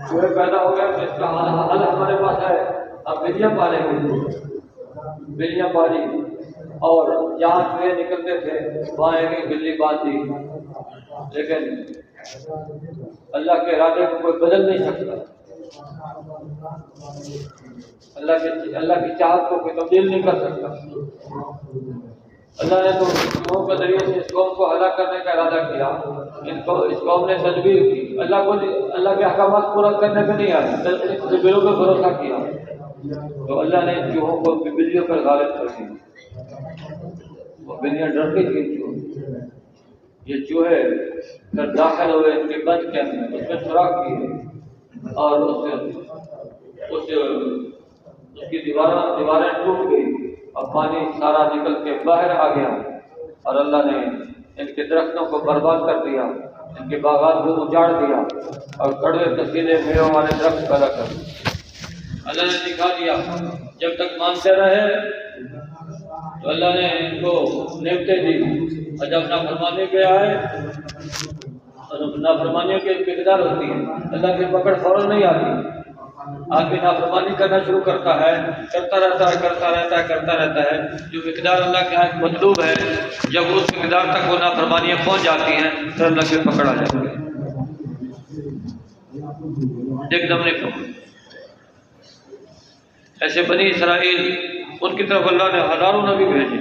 چوہے پیدا ہو گیا تو اس کا حل ہمارے پاس ہے, اب بلیاں پالیں گے. بلیاں پالی اور جہاں چوہے نکلتے تھے وہاں ایک بلی باندھ دی. لیکن اللہ کے ارادے کو کوئی بدل نہیں سکتا. اللہ کی چاہت کو کوئی تبدیل نہیں کر سکتا. اللہ نے تو چوہوں کے ذریعے سے اس قوم کو ہلاک کرنے کا ارادہ کیا. اس قوم نے تدبیر کی, اللہ کے احکامات پورا کرنے پہ نہیں آئے, بلوں پہ بھروسہ کیا تو اللہ نے چوہوں کو بلیوں پر غالب کر دیا. وہ بلیاں ڈرتی تھیں. یہ چوہے پھر داخل ہوئے ان کے بند کے اندر, اس میں سوراخ کیے اور اس کی دیواریں ٹوٹ گئی اور پانی سارا نکل کے باہر آ گیا. اور اللہ نے ان کے درختوں کو برباد کر دیا, ان کے باغات کو اجاڑ دیا اور کڑوے کسیلے میووں والے درخت پیدا کر دیے. اللہ نے دکھا دیا جب تک مانتے رہے تو اللہ نے ان کو نعمتیں دی, اور جب نافرمانی پہ آئے اور نافرمانی کی مقدار ہوتی ہے, اللہ کی پکڑ فوراً نہیں آتی. آدمی نافرمانی کرنا شروع کرتا ہے, کرتا رہتا ہے. جو مقدار اللہ کے یہاں مطلوب ہے, جب اس مقدار تک وہ نافرمانیاں پہنچ جاتی ہیں تو اللہ کی پکڑ آ جاتی ہے. ایک دم نہیں پکڑ. ایسے بنی اسرائیل, ان کی طرف اللہ نے ہزاروں نبی بھیجے,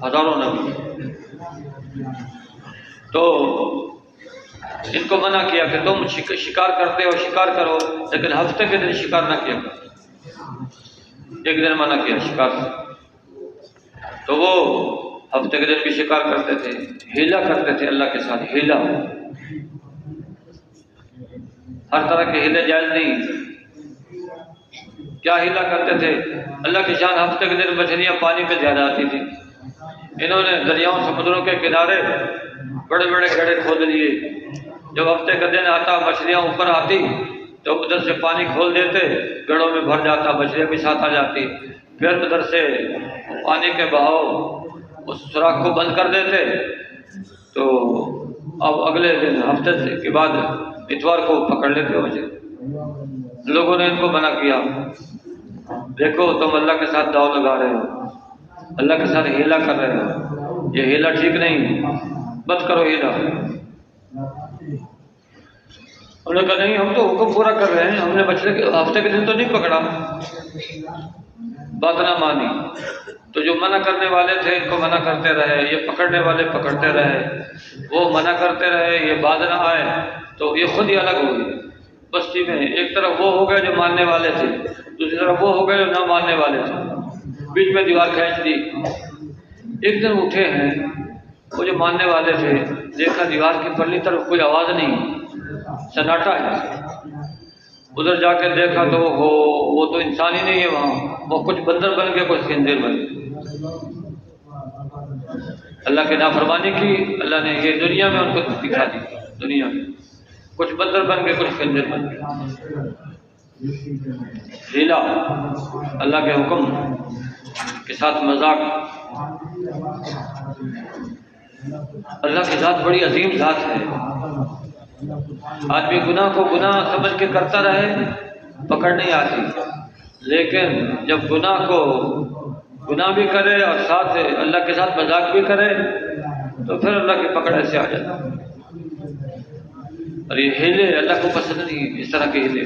ہزاروں نبی. تو ان کو منع کیا کہ تم شکار کرتے ہو, شکار کرو, لیکن ہفتے کے دن شکار نہ کیا کرو. ایک دن منع کیا شکار سے, تو وہ ہفتے کے دن بھی شکار کرتے تھے. ہیلا کرتے تھے اللہ کے ساتھ, ہیلا. ہر طرح کے ہیلے جائز نہیں. کیا ہیلا کرتے تھے؟ اللہ کی شان, ہفتے کے دن مچھلیاں پانی پہ زیادہ آتی تھی. انہوں نے دریاؤں سمندروں کے کنارے بڑے بڑے گڑھے کھود لیے. جب ہفتے کا دن آتا, مچھلیاں اوپر آتی تو ادھر سے پانی کھول دیتے, گڑھوں میں بھر جاتا, مچھلیاں بھی ساتھ آ جاتی. پھر ادھر سے پانی کے بہاؤ اس سوراخ کو بند کر دیتے. تو اب اگلے دن ہفتے کے بعد اتوار کو پکڑ لیتے مچھلی. لوگوں نے ان کو منع کیا, دیکھو تم اللہ کے ساتھ داؤ لگا رہے ہو, اللہ کے ساتھ ہیلا کر رہے ہو, یہ ہیلا ٹھیک نہیں, مت کرو ہیلا. انہوں نے کہا نہیں, ہم تو حکم پورا کر رہے ہیں, ہم نے ہفتے کے دن تو نہیں پکڑا. بات نہ مانی تو جو منع کرنے والے تھے ان کو منع کرتے رہے, یہ پکڑنے والے پکڑتے رہے, وہ منع کرتے رہے, یہ بات نہ آئے تو یہ خود ہی الگ ہو گئی بستی میں. ایک طرف وہ ہو گئے جو ماننے والے تھے, دوسری طرف وہ ہو گئے جو نہ ماننے والے تھے, بیچ میں دیوار کھینچ دی. ایک دن اٹھے ہیں وہ جو ماننے والے تھے, دیکھا دیوار کی پرلی طرف کوئی آواز نہیں, سناٹا ہے. ادھر جا کے دیکھا تو وہ تو انسان ہی نہیں ہے وہاں, وہ کچھ بندر بن گئے, کچھ خنزیر بن گئے. اللہ کی نافرمانی کی, اللہ نے یہ دنیا میں ان کو دکھا دی. دنیا میں کچھ بندر بن گئے, کچھ خنزیر بن گئے. ہیلا, اللہ کے حکم کے ساتھ مذاق. اللہ کی ذات بڑی عظیم ذات ہے. آدمی گناہ کو گناہ سمجھ کے کرتا رہے, پکڑ نہیں آتی. لیکن جب گناہ کو گناہ بھی کرے اور ساتھ اللہ کے ساتھ مذاق بھی کرے تو پھر اللہ کی پکڑ ایسے آ جاتی. اور یہ ہیلے اللہ کو پسند نہیں, اس طرح کے ہیلے.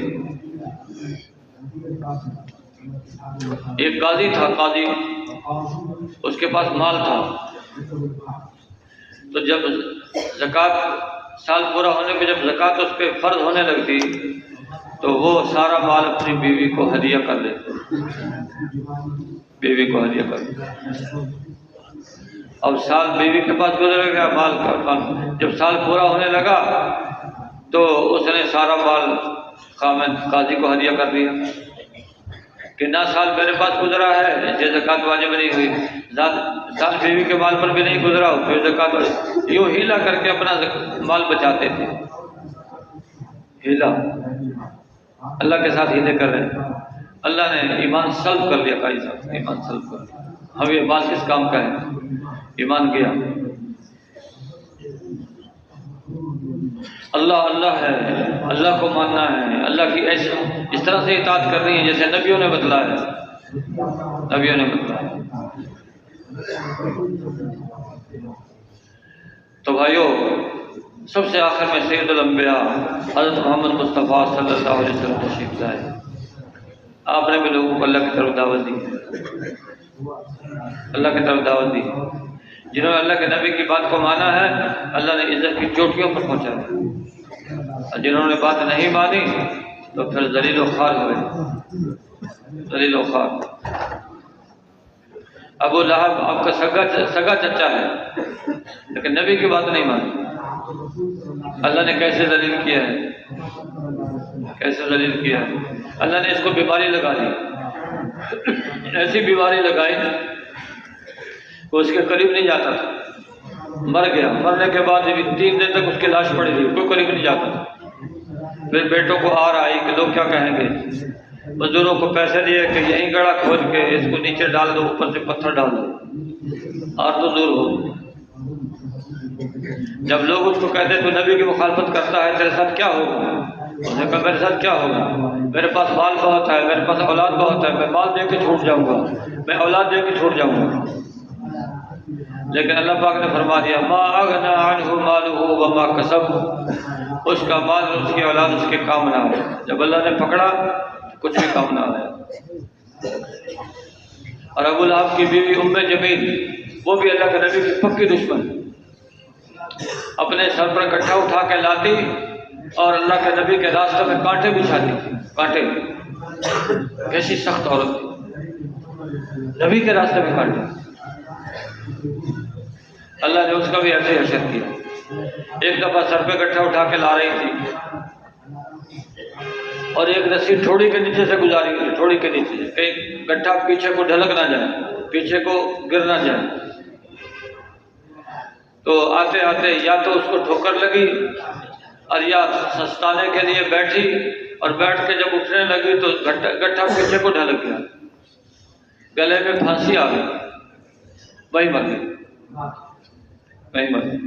ایک قاضی تھا, قاضی, اس کے پاس مال تھا. تو جب زکوٰۃ سال پورا ہونے پہ جب زکوٰۃ اس پہ فرض ہونے لگتی تو وہ سارا مال اپنی بیوی کو ہدیہ کر دیتے. بیوی کو ہدیہ کر دیتے. اب سال بیوی کے پاس گزر گیا, مال کا جب سال پورا ہونے لگا تو اس نے سارا مال خامد قاضی کو ہدیہ کر دیا. کہ نہ سال میرے پاس گزرا ہے اسے زکوٰۃ واجب نہیں ہوئی، سال بیوی کے مال پر بھی نہیں گزرا پھر زکوٰۃ واجب، یوں ہیلا کر کے اپنا مال بچاتے تھے۔ ہیلا، اللہ کے ساتھ ہیلے کر رہے ہیں۔ اللہ نے ایمان سلب کر لیا، قاضی صاحب ایمان سلب کر لیا۔ اب یہ مال کس کام کا ہے؟ ایمان گیا۔ اللہ اللہ ہے، اللہ کو ماننا ہے، اللہ کی اس طرح سے اطاعت کرنی ہے جیسے نبیوں نے بتلایا ہے، نبیوں نے بتلایا۔ تو بھائیو، سب سے آخر میں سید الانبیاء حضرت محمد مصطفیٰ صلی اللہ علیہ وسلم تشریف لائے۔ آپ نے بھی لوگوں کو اللہ کی طرف دعوت دی، اللہ کی طرف دعوت دی۔ جنہوں نے اللہ کے نبی کی بات کو مانا ہے، اللہ نے عزت کی چوٹیوں پر پہنچایا، اور جنہوں نے بات نہیں مانی تو پھر ذلیل و خوار ہوئے، ذلیل و خوار۔ ابو لہب آپ کا سگا چچا ہے، لیکن نبی کی بات نہیں مانی۔ اللہ نے کیسے ذلیل کیا ہے، کیسے ذلیل کیا ہے۔ اللہ نے اس کو بیماری لگا دی، ایسی بیماری لگائی کہ اس کے قریب نہیں جاتا تھا، مر گیا۔ مرنے کے بعد بھی 3 دن تک اس کی لاش پڑی رہی، کوئی قریب نہیں جاتا تھا۔ پھر بیٹوں کو آر آئی کہ لوگ کیا کہیں گے، مزدوروں کو پیسے دیے کہ یہیں گڑھا کھود کے اس کو نیچے ڈال دو، اوپر سے پتھر ڈال دو، اور تو دور ہو۔ جب لوگ اس کو کہتے تو نبی کی مخالفت کرتا ہے، تیرے ساتھ کیا ہوگا؟ اس نے کہا میرے ساتھ کیا ہوگا، میرے پاس مال بہت ہے، میرے پاس اولاد بہت ہے، میں مال دے کے چھوٹ جاؤں گا، میں اولاد دے کے چھوٹ جاؤں گا۔ لیکن اللہ پاک نے فرما دیا ما اغنى عنہ مالہ وما کسب، اس کا مال اور اس کی اولاد اس کے کام نہ آئے۔ جب اللہ نے پکڑا کچھ بھی کام نہ آیا۔ اور ابو لہب کی بیوی ام جمیل، وہ بھی اللہ کے نبی کی پکی دشمن، اپنے سر پر گٹھا اٹھا کے لاتی اور اللہ کے نبی کے راستے میں کانٹے بچھاتی، کانٹے، کیسی سخت عورت تھی، نبی کے راستے میں کانٹے۔ اللہ نے اس کا بھی ایسے حشر کیا۔ ایک دفعہ سر پہ گٹھا اٹھا کے لا رہی تھی اور ایک رسی ٹھوڑی کے نیچے سے گزاری گئی، ٹھوڑی کے نیچے سے، کہیں گٹھا پیچھے کو ڈھلک نہ جائے، پیچھے کو گر نہ جائے۔ تو آتے آتے یا تو اس کو ٹھوکر لگی اور یا سستانے کے لیے بیٹھی، اور بیٹھ کے جب اٹھنے لگی تو گٹھا پیچھے کو ڈھلک گیا، گلے میں پھانسی آ گئی، وہی مر گئی، وہی مر گئی۔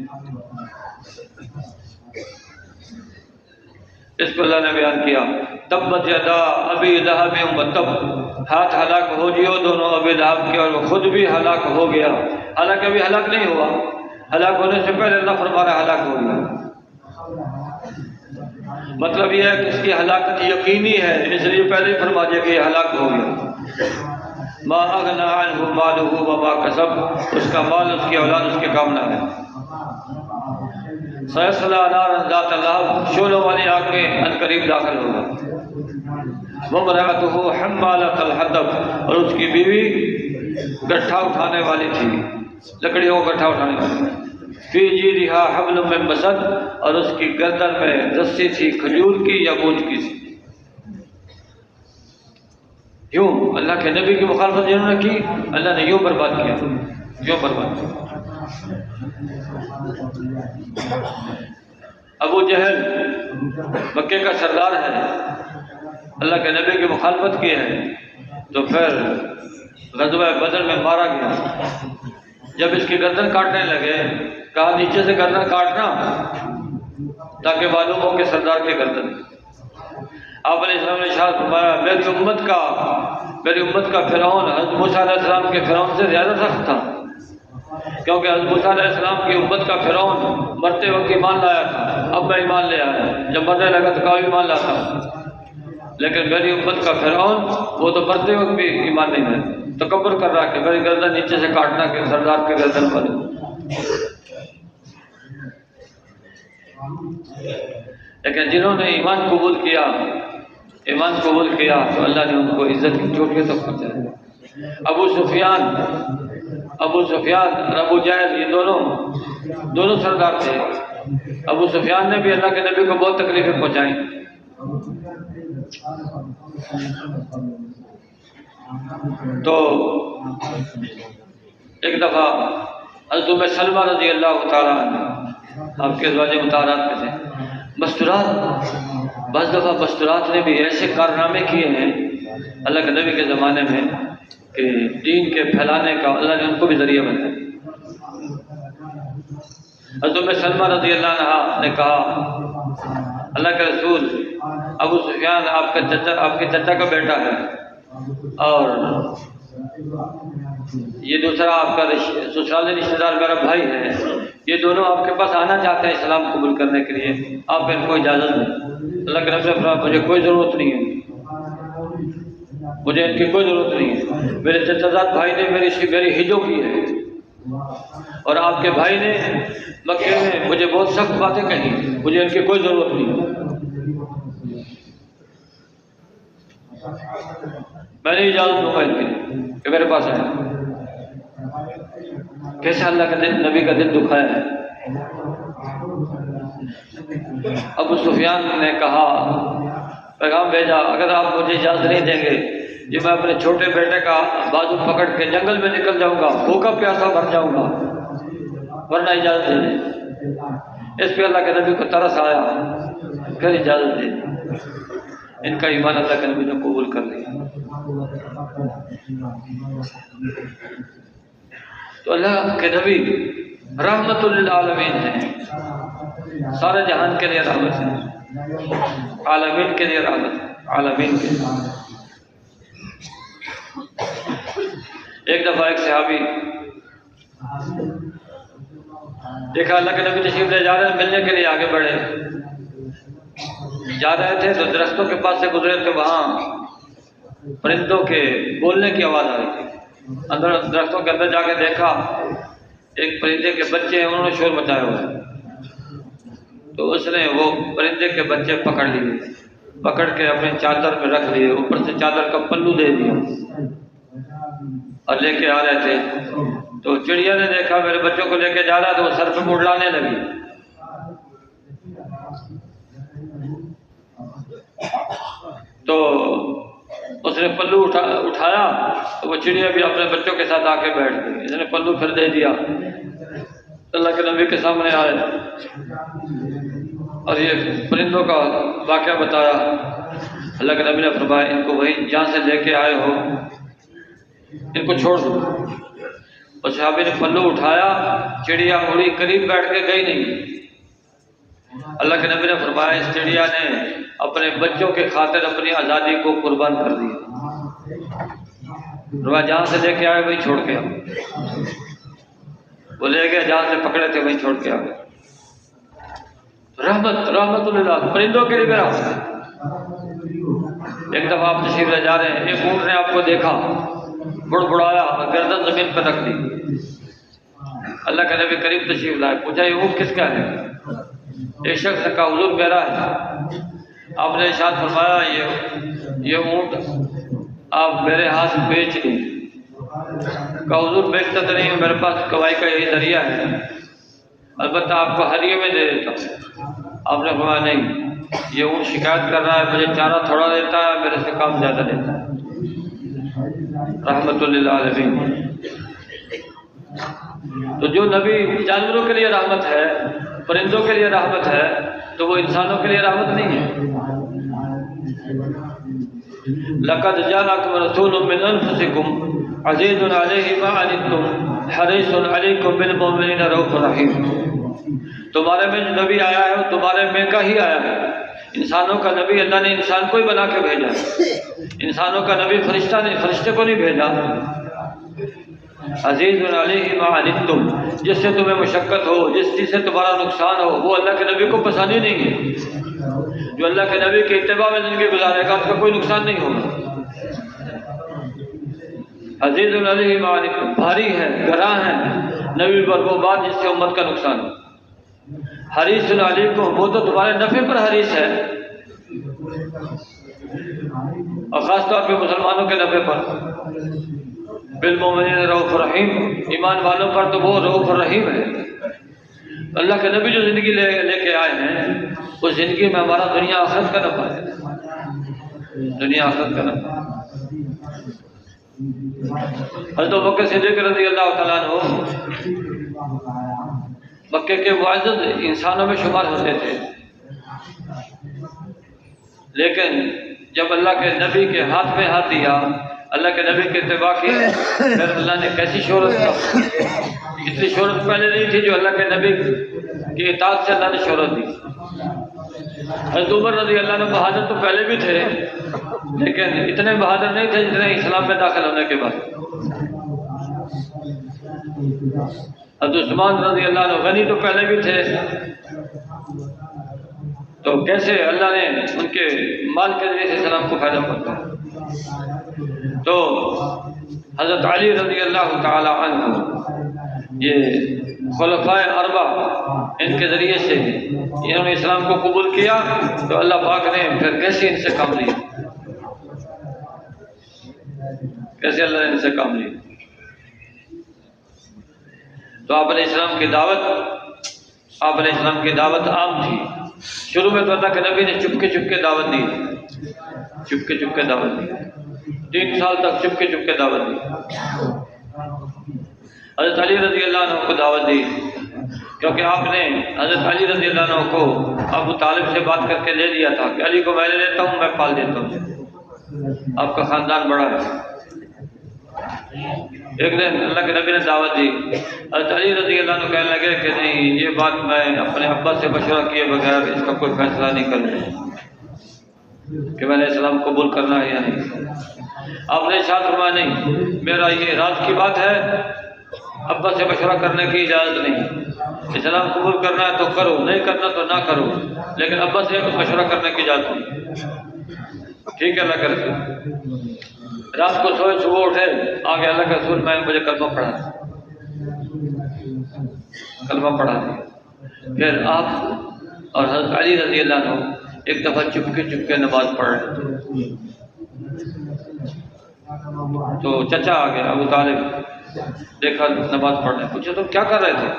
اس کو اللہ نے بیان کیا تبت یدا ابی لہب وتب، ہاتھ ہلاک ہو جیو دونوں ابی لہب کے، اور وہ خود بھی ہلاک ہو گیا۔ حالانکہ ابھی ہلاک نہیں ہوا، ہلاک ہونے سے پہلے اللہ فرما رہا ہلاک ہو گیا۔ مطلب یہ ہے کہ اس کی ہلاکت یقینی ہے، اس لیے پہلے ہی فرما دیا کہ یہ ہلاک ہو گیا۔ ما اغنى عنہ مالہ وما کسب، اس کا مال اس کی اولاد اس کے کام نہ ہے۔ سیصلی نارا ذات لہب، شعلوں والی آگ میں عنقریب داخل ہوگا۔ وامرأتہ حمالۃ الحطب، اور اس کی بیوی گٹھا اٹھانے والی تھی، لکڑیوں کو گٹھا اٹھانے والی۔ فی جیدہا حبل من مسد، اور اس کی گردن میں رسی تھی کھجور کی یا بوجھ کی سی۔ یوں اللہ کے نبی کی مخالفت جنہوں نے کی، اللہ نے یوں برباد کیا، یوں برباد کیا۔ ابو جہل مکے کا سردار ہے، اللہ کے نبی کی مخالفت کی ہے، تو پھر غزوہ بدر میں مارا گیا۔ جب اس کی گردن کاٹنے لگے، کہا نیچے سے گردن کاٹنا تاکہ معلوم ہو کہ سردار کی گردن۔ آپ علیہ السلام نے ارشاد فرمایا میری امت کا فرعون حضرت موسیٰ علیہ السلام کے فرعون سے زیادہ سخت تھا، کیونکہ حضرت موسیٰ علیہ السلام کی امت کا فرعون مرتے وقت ایمان لایا تھا، اب میں ایمان لے آیا، جب مرنے لگا تو کہا ایمان لاتا ہوں۔ لیکن میری امت کا فرعون وہ تو مرتے وقت بھی ایمان نہیں لایا، تکبر کر رہا کہ میری گردن نیچے سے کاٹنا کہ سردار کے گردن پر۔ لیکن جنہوں نے ایمان قبول کیا تو اللہ نے ان کو عزت کی چوٹیوں تک پہنچایا۔ ابو سفیان اور ابو جہل، یہ دونوں سردار تھے۔ ابو سفیان نے بھی اللہ کے نبی کو بہت تکلیفیں پہنچائیں۔ تو ایک دفعہ حضرت ام سلمہ رضی اللہ تعالیٰ عنہ آپ کے ازواج مطہرات میں تھے، مستورات، بعض دفعہ مستورات نے بھی ایسے کارنامے کیے ہیں اللہ کے نبی کے زمانے میں کہ دین کے پھیلانے کا اللہ نے ان کو بھی ذریعہ بنایا۔ حضرت ام سلمہ رضی اللہ عنہ نے کہا اللہ کے رسول ابو سفیان آپ کے چچا کا بیٹا ہے، اور یہ دوسرا آپ کا سسرالی رشتہ دار میرا بھائی ہے، یہ دونوں آپ کے پاس آنا چاہتے ہیں اسلام قبول کرنے کے لیے، آپ ان کو اجازت دیں۔ اللہ کے نبی نے فرمایا مجھے کوئی ضرورت نہیں ہے، مجھے ان کی کوئی ضرورت نہیں ہے، میرے چچا زاد بھائی نے میری ہجو کی ہے، اور آپ کے بھائی نے مکے میں مجھے بہت سخت باتیں کہی، مجھے ان کی کوئی ضرورت نہیں ہے، میں نہیں اجازت دوں گا ان کی کہ میرے پاس آئے۔ کیسے اللہ کے نبی کا دل دکھایا ہے۔ ابو سفیان نے کہا پیغام بھیجا اگر آپ مجھے اجازت نہیں دیں گے یہ میں اپنے چھوٹے بیٹے کا بازو پکڑ کے جنگل میں نکل جاؤں گا، بھوکا پیاسا مر جاؤں گا، ورنہ اجازت دے دیں۔ اس پہ اللہ کے نبی کو ترس آیا، پھر اجازت دے دی۔ ان کا ایمان اللہ کے نبی نے قبول کر لیا۔ تو اللہ کے نبی رحمت للعالمین ہیں، سارے جہان کے لیے رحمت ہے، عالمین کے لیے رحمت ہے، عالمین کے لیے۔ ایک دفعہ ایک صحابی دیکھا اللہ کے نبی تشریف لے جا رہے ہیں، ملنے کے لیے آگے بڑھے، جا رہے تھے تو درختوں کے پاس سے گزرے تو وہاں پرندوں کے بولنے کی آواز آ رہی تھی۔ اندر درختوں کے اندر جا کے دیکھا ایک پرندے کے بچے ہیں، انہوں نے شور مچایا ہوا ہے، تو اس نے وہ پرندے کے بچے پکڑ لیے، پکڑ کے اپنی چادر میں رکھ لیے، اوپر سے چادر کا پلو دے دیا اور لے کے آ رہے تھے۔ تو چڑیا نے دیکھا میرے بچوں کو لے کے جا رہا تو وہ سر پہ منڈلانے لگی، تو اس نے پلو اٹھایا تو وہ چڑیا بھی اپنے بچوں کے ساتھ آ کے بیٹھ گئی، اس نے پلو پھر دے دیا، اللہ کے نبی کے سامنے آئے اور یہ پرندوں کا واقعہ بتایا۔ اللہ کے نبی نے فرمایا ان کو وہیں جہاں سے لے کے آئے ہو ان کو چھوڑ دو۔ اور صحابی نے پلو اٹھایا، چڑیا اڑی، قریب بیٹھ کے گئی نہیں۔ اللہ کے نبی نے فرمایا اس چڑیا نے اپنے بچوں کے خاطر اپنی آزادی کو قربان کر دیا، فرمایا جہاں سے لے کے آئے وہیں چھوڑ کے آئے، وہ لے گئے جہاں سے پکڑے تھے وہیں چھوڑ کے آ گئے۔ رحمت للہ، پرندوں کے لیے بھی رحمت ہے۔ ایک دفعہ آپ تشریف لے جا رہے ہیں، ایک اونٹ نے آپ کو دیکھا، بڑبڑایا، گردن زمین پہ رکھ دی۔ اللہ کے نبی قریب تشریف لائے، پوچھا یہ اونٹ کس کا ہے؟ ایک شخص نے کہا حضور میرا ہے۔ آپ نے ارشاد فرمایا یہ اونٹ آپ میرے ہاتھ بیچ دیں۔ کہا حضور بیچتا تو نہیں ہوں، میرے پاس کمائی کا یہی ذریعہ ہے، البتہ آپ کو ہدیے میں دے دیتا ہوں۔ آپ نے فرمایا نہیں، یہ اونٹ شکایت کر رہا ہے مجھے چارہ تھوڑا دیتا ہے، میرے سے کام زیادہ دیتا ہے۔ رحمت للعالمین۔ تو جو نبی جانوروں کے لیے رحمت ہے، پرندوں کے لیے رحمت ہے، تو وہ انسانوں کے لیے رحمت نہیں ہے۔ لقد جاءکم رسول من انفسکم عزیز علیہ ما عنتم حریص علیکم بالمؤمنین رؤوف رحیم۔ تمہارے میں جو نبی آیا ہے وہ تمہارے میں کا ہی آیا ہے۔ انسانوں کا نبی اللہ نے انسان کو ہی بنا کے بھیجا، انسانوں کا نبی فرشتہ نے فرشتے کو نہیں بھیجا۔ عزیز علیہ ما عنتم، جس سے تمہیں مشقت ہو، جس چیز سے تمہارا نقصان ہو، وہ اللہ کے نبی کو پسند ہی نہیں ہے۔ جو اللہ کے نبی کے اتباع میں زندگی گزارے گا اس کا کوئی نقصان نہیں ہوگا۔ عزیز علیہ ما عنتم، بھاری ہے، گراں ہے نبی پر وہ بات جس سے امت کا نقصان ہو۔ حریص علیکم، وہ تو تمہارے نفع پر حریص ہے، اور خاص طور پہ مسلمانوں کے نفع پر۔ بالمؤمنین رؤوف رحیم، ایمان والوں پر تو وہ رؤوف رحیم ہے۔ اللہ کے نبی جو زندگی لے کے آئے ہیں اس زندگی میں ہمارا دنیا آخرت کا نفع ہے، دنیا آخرت کا نفع۔ حضرت ابوبکر صدیق رضی اللہ تعالیٰ عنہ مکے کے معزز انسانوں میں شمار ہوتے تھے، لیکن جب اللہ کے نبی کے ہاتھ میں ہاتھ دیا، اللہ کے نبی کے اتباع کی، پھر اللہ نے کیسی شہرت کا، اتنی شہرت پہلے نہیں تھی جو اللہ کے نبی کی اطاعت سے اللہ نے شہرت دی۔ حضرت عمر رضی اللہ عنہ بہادر تو پہلے بھی تھے، لیکن اتنے بہادر نہیں تھے جتنے اسلام میں داخل ہونے کے بعد۔ حضرت عثمان رضی اللہ عنہ غنی تو پہلے بھی تھے، تو کیسے اللہ نے ان کے مال کے ذریعے سے اسلام کو فائدہ پہنچایا۔ تو حضرت علی رضی اللہ تعالی عنہ، یہ خلفائے اربع، ان کے ذریعے سے انہوں نے اسلام کو قبول کیا، تو اللہ پاک نے پھر کیسے ان سے کام لیا، کیسے اللہ نے ان سے کام لیا۔ تو آپ علیہ السلام کی دعوت عام تھی۔ شروع میں تو اللہ کے نبی نے چپکے دعوت دی، چپکے دعوت دی، 3 سال تک چپکے دعوت دی۔ حضرت علی رضی اللہ عنہ کو دعوت دی، کیونکہ آپ نے حضرت علی رضی اللہ عنہ کو ابو طالب سے بات کر کے لے لیا تھا کہ علی کو میں لے لیتا ہوں، میں پال دیتا ہوں، آپ کا خاندان بڑا ہے۔ ایک دن اللہ کے نبی نے دعوت دی، حضرت علی رضی اللہ عنہ کہنے لگے کہ نہیں، یہ بات میں اپنے ابا سے مشورہ کیے بغیر اس کا کوئی فیصلہ نہیں کروں کہ میں نے اسلام قبول کرنا ہے یا نہیں۔ آپ نے ارشاد فرمایا نہیں، میرا یہ راز کی بات ہے، ابا سے مشورہ کرنے کی اجازت نہیں، اسلام قبول کرنا ہے تو کرو، نہیں کرنا تو نہ کرو، لیکن ابا سے مشورہ کرنے کی اجازت نہیں۔ ٹھیک ہے اللہ کا رسول۔ رات کو سوئے، صبح اٹھے، آگے اللہ کے رسول میں نے مجھے کلمہ پڑھا دیا۔ پھر آپ اور حضرت علی رضی اللہ عنہ ایک دفعہ چپکے نماز پڑھ رہے تھے، تو چچا آ گیا ابو طالب، دیکھا نماز پڑھ رہے، پوچھا تم کیا کر رہے تھے؟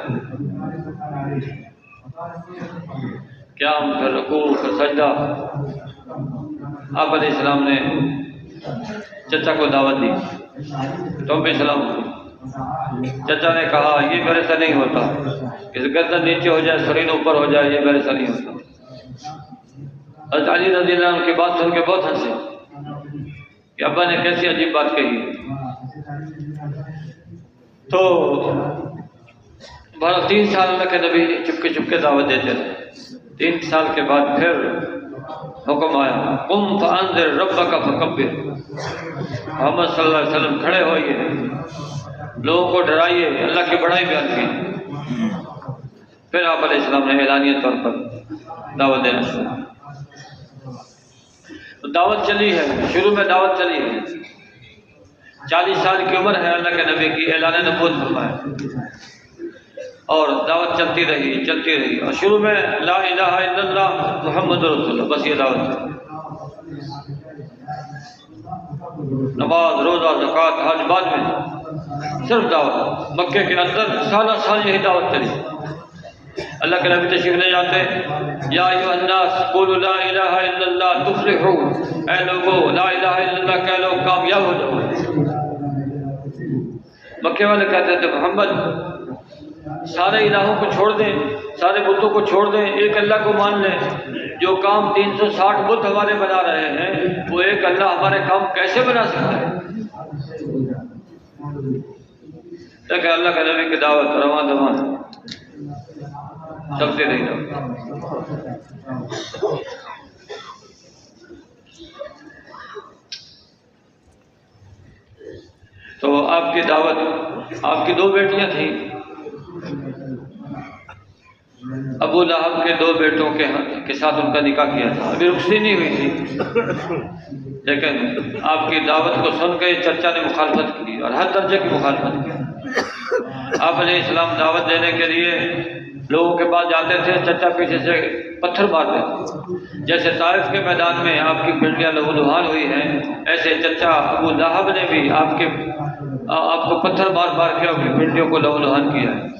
قیام، پھر رکوع، پھر سجدہ۔ آپ علیہ السلام نے چچا کو دعوت دی، تم بھی سلام ہوئی۔ چچا نے کہا یہ میرے سے نہیں ہوتا، کہ گردن نیچے ہو جائے، سرین اوپر ہو جائے، یہ میرے سے نہیں ہوتا۔ حضرت علی رضی اللہ عنہ کی بات سن کے بہت ہنسے کہ ابا نے کیسی عجیب بات کہی۔ تو 3 سال اللہ کے نبی چپکے دعوت دیتے رہے۔ 3 سال کے بعد پھر حکم آیا، قم فانذر ربک فکبر، محمد صلی اللہ علیہ وسلم کھڑے ہوئیے، لوگوں کو ڈرائیے، اللہ کی بڑائی بیان کی۔ پھر آپ علیہ السلام نے اعلانیہ طور پر دعوت دینا شروع۔ تو دعوت چلی ہے، شروع میں دعوت چلی ہے، 40 سال کی عمر ہے اللہ کے نبی کی، اعلان نبوت فرمایا، اور دعوت چلتی رہی، اور شروع میں لا الہ الا اللہ محمد رسول اللہ، بس یہ دعوت ہے۔ نماز، روزہ، زکوٰۃ، حج بعد میں، صرف دعوت۔ مکے کے اندر سال یہی دعوت چلی۔ اللہ کے نبی تشریف لے جاتے، یا ایھا الناس قولوا لا الہ الا اللہ تفلحوا، اے لوگو لا الہ الا اللہ کہہ لو، کامیاب ہو جاؤ۔ مکے والے کہتے تھے محمد سارے الہوں کو چھوڑ دیں، سارے بتوں کو چھوڑ دیں، ایک اللہ کو مان لیں۔ جو کام 360 بت ہمارے بنا رہے ہیں، وہ ایک اللہ ہمارے کام کیسے بنا سکتا ہے؟ لیکن اللہ کے نبی کی دعوت رواں دواں چلتے رہی۔ تو آپ کی دعوت، آپ کی 2 بیٹیاں تھیں، ابو لہب کے 2 بیٹوں کے ساتھ ان کا نکاح کیا تھا، ابھی رخصتی نہیں ہوئی تھی، لیکن آپ کی دعوت کو سن کے چچا نے مخالفت کی، اور ہر درجے کی مخالفت کی۔ آپ علیہ السلام دعوت دینے کے لیے لوگوں کے پاس جاتے تھے، چچا پیچھے سے پتھر مارتے تھے۔ جیسے طائف کے میدان میں آپ کی پنڈلیاں لہولہان ہوئی ہیں، ایسے چچا ابو لہب نے بھی آپ کو پتھر مار کے اپنی پنڈلیوں کو لہولہان کیا ہے،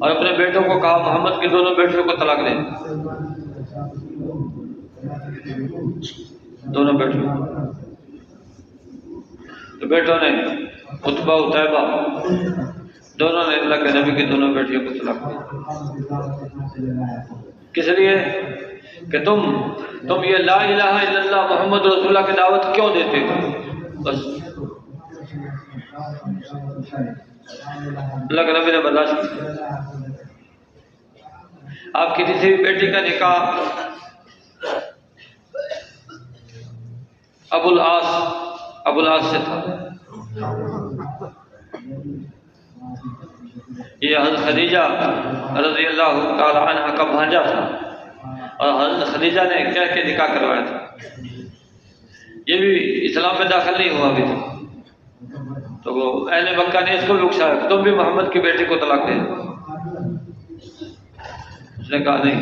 اور اپنے بیٹوں کو کہا محمد کی دونوں بیٹیوں کو طلاق دیں، دونوں بیٹیوں۔ تو بیٹوں نے عتبہ عتیبہ دونوں نے اللہ کے نبی کی دونوں بیٹیوں کو طلاق دیا۔ کس لیے کہ تم یہ لا الہ الا اللہ محمد رسول اللہ کی دعوت کیوں دیتے ہو؟ بس اللہ کے نبی نے برداشت کیا۔ آپ کی تیسری بیٹی کا نکاح ابو العاص سے تھا۔ یہ حضرت خدیجہ رضی اللہ تعالی عنہ کا بھانجا تھا اور حضرت خدیجہ نے کہہ کے نکاح کروایا تھا۔ یہ بھی اسلام میں داخل نہیں ہوا ابھی تک، تو وہ اہل مکہ نے اس کو بھی اکسایا کہ تم بھی محمد کی بیٹی کو طلاق دے۔ اس نے کہا نہیں،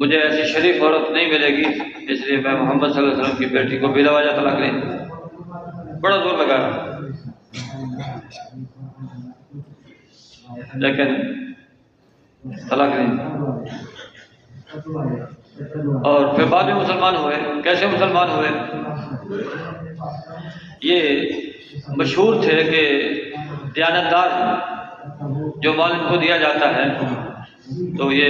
مجھے ایسی شریف عورت نہیں ملے گی، اس لیے میں محمد صلی اللہ علیہ وسلم کی بیٹی کو بلا وجہ طلاق نہیں دوں۔ بڑا زور لگایا لیکن طلاق نہیں۔ اور پھر بعد میں مسلمان ہوئے۔ کیسے مسلمان ہوئے؟ یہ مشہور تھے کہ دیانتدار جو مال ان کو دیا جاتا ہے تو یہ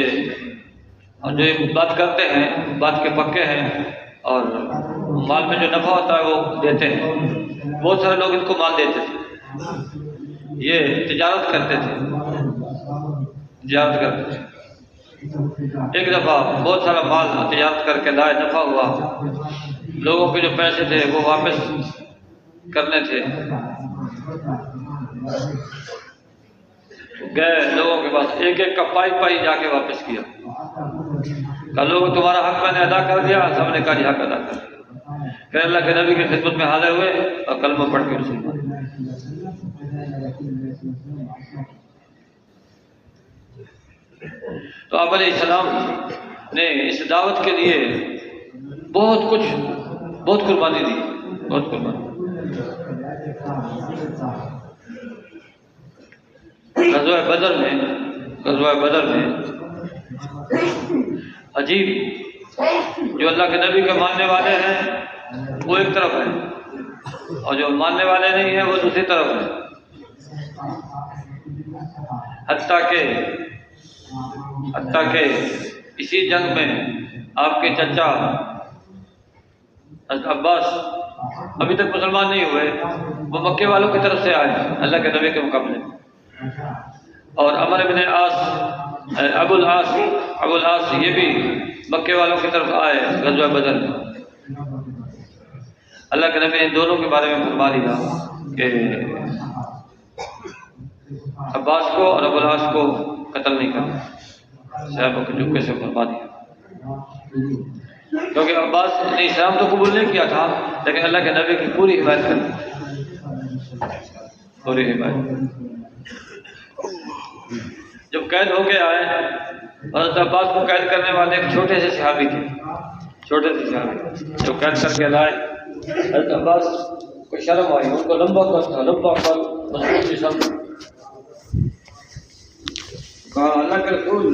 جو بات کرتے ہیں بات کے پکے ہیں، اور مال میں جو نفع ہوتا ہے وہ دیتے ہیں۔ بہت سارے لوگ ان کو مال دیتے تھے، یہ تجارت کرتے تھے۔ ایک دفعہ بہت سارا مال تجارت کر کے لائے، نفع ہوا، لوگوں کے جو پیسے تھے وہ واپس کرنے تھے، گئے لوگوں کے پاس، ایک ایک کا پائی جا کے واپس کیا۔ کہ لوگ تمہارا حق میں نے ادا کر دیا، سب نے کہا جی حق ادا کر دیا۔ پھر اللہ کے نبی کی خدمت میں حاضر ہوئے اور کلمہ پڑھ کے مسلمان۔ تو آپ علیہ السلام نے اس دعوت کے لیے بہت قربانی دی، بہت قربانی۔ غزوہ بدر میں عجیب، جو اللہ کے نبی کے ماننے والے ہیں وہ ایک طرف ہیں اور جو ماننے والے نہیں ہیں وہ دوسری طرف ہیں۔ حتیٰ کہ اسی جنگ میں آپ کے چچا حضرت عباس ابھی تک مسلمان نہیں ہوئے، وہ مکے والوں کی طرف سے آئے اللہ کے نبی کے مقابلے، اور عمر بن ابو العاص یہ بھی مکے والوں کی طرف آئے غزوہ بدر میں۔ اللہ کے نبی نے دونوں کے بارے میں فرما دیا کہ عباس کو اور ابو العاص کو قتل نہیں کرنا، صحابہ کو چپکے سے فرما دیا، کیونکہ عباس نے اسلام تو قبول نہیں کیا تھا لیکن اللہ کے نبی کی پوری حمایت کرتی، پوری حمایت۔ جب قید ہو کے آئے، حضرت عباس کو قید کرنے والے ایک چھوٹے سے صحابی تھے، جو قید کر کے لائے، حضرت عباس کو شرم آئی، ان کو لمبا کر مضبوط جسم، کہا اللہ کے رسول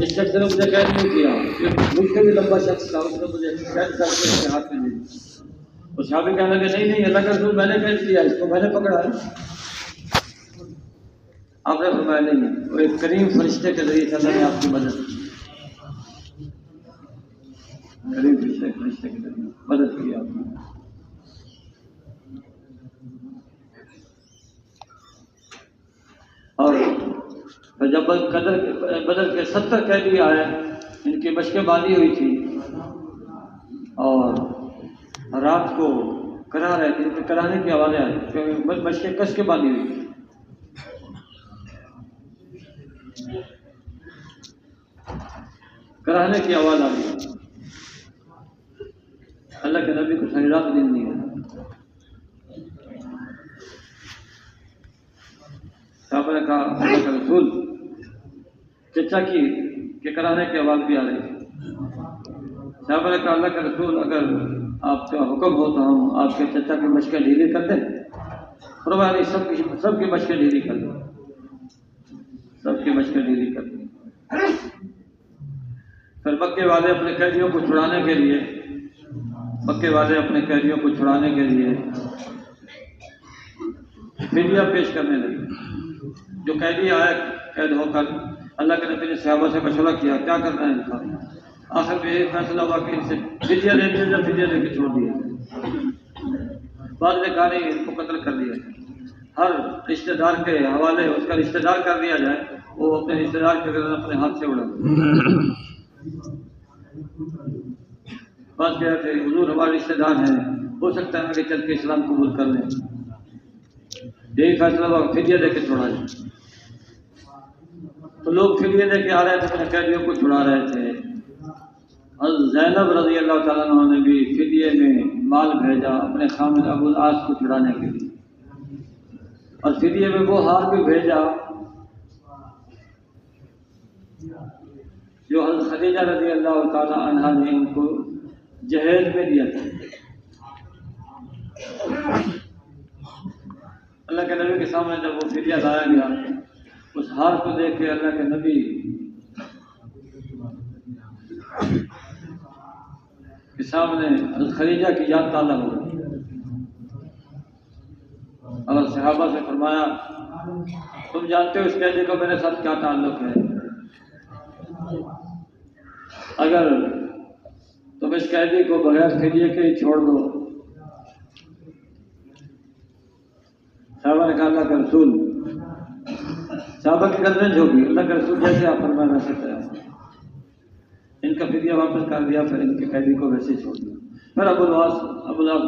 اس شخص نے مجھے قید نہیں کیا، مجھ سے بھی لمبا شخص تھا، اس نے مجھے قید کر کے اپنے ہاتھ میں لے لیا۔ وہ صحابی کہنے لگے نہیں اللہ کے رسول میں نے قید کیا، اس کو میں نے پکڑا ہے۔ آپ نے فرمایا نہیں، وہ ایک کریم فرشتے کے ذریعے اللہ نے آپ کی مدد کی، کریم فرشتے کے ذریعے مدد کی آپ نے۔ اور جب بدر کے 70 قیدی آئے، ان کی مشقیں باندھی ہوئی تھی اور رات کو کرا رہے تھے، ان کے کرانے کی آوازیں آئی کیونکہ مشقیں کس کے باندھی ہوئی تھی۔ کرانے کی آواز آ گئی، اللہ کے نبی کو ساری رات نیند نہیں ہے۔ صحابہ نے کہا اللہ کا رسول، چچا کی کرانے کی آواز بھی آ رہی تھی۔ صحابہ نے کہا اللہ کا رسول اگر آپ کا حکم ہو تو ہم آپ کے چچا کی مشقیں ڈھیلی کر دیں۔ فرمایا نہیں، سب کی مشقیں ڈھیلی کر دیں، سب کی مشقیں ڈھیلی کر دیں۔ پھر مکے والے اپنے قیدیوں کو چھڑانے کے لیے فدیہ پیش کرنے لگے۔ جو قیدی آئے قید ہو کر، اللہ کے نبی نے صحابہ سے مشورہ کیا کیا کرنا ہے ان کا۔ آخر میں یہ فیصلہ ہوا کہ ان سے فدیہ لے دیا جائے، فدیہ دے کے چھوڑ دیا۔ بعض نے کہا نہیں، ان کو قتل کر دیا جائے، ہر رشتہ دار کے حوالے اس کا رشتہ دار کر دیا جائے، وہ اپنے رشتہ دار کے گردن اپنے ہاتھ سے اڑا دے۔ بعض کہتے تھے حضور ہمارے رشتہ دار ہیں، ہو سکتا ہے کہ چل کے اسلام قبول کر لیں۔ یہی فیصلہ ہوا فدیہ دے کے چھوڑا جائے۔ تو لوگ فدیہ دے کے آ رہے تھے، اپنے قیدیوں کو چھڑا رہے تھے۔ حضرت زینب رضی اللہ تعالیٰ عنہ نے بھی فدیے میں مال بھیجا اپنے خامد ابو العاص کو چھڑانے کے لیے، اور فدیے میں وہ ہار بھی بھیجا جو حضرت خدیجہ رضی اللہ تعالیٰ عنہ نے ان کو جہیز میں دیا تھا۔ اللہ کے نبی کے سامنے جب وہ فدیہ لایا گیا، اس ہار کو دیکھ کے اللہ کے نبی کے سامنے حضرت خدیجہ کی یاد تازہ ہو گئی، اور صحابہ سے فرمایا تم جانتے ہو اس قیدی کو میرے ساتھ کیا تعلق ہے، اگر تم اس قیدی کو بغیر فدیے کے ہی چھوڑ دو۔ صحابہ نے کہا اللہ کا رسول، صحابہ کی گردن جھکی، اللہ کا رسول جیسے آپ فرمایا ویسے کرا، ان کا فدیہ واپس کر دیا، پھر ان کے قیدی کو ویسے چھوڑ دیا۔ پھر ابو العاص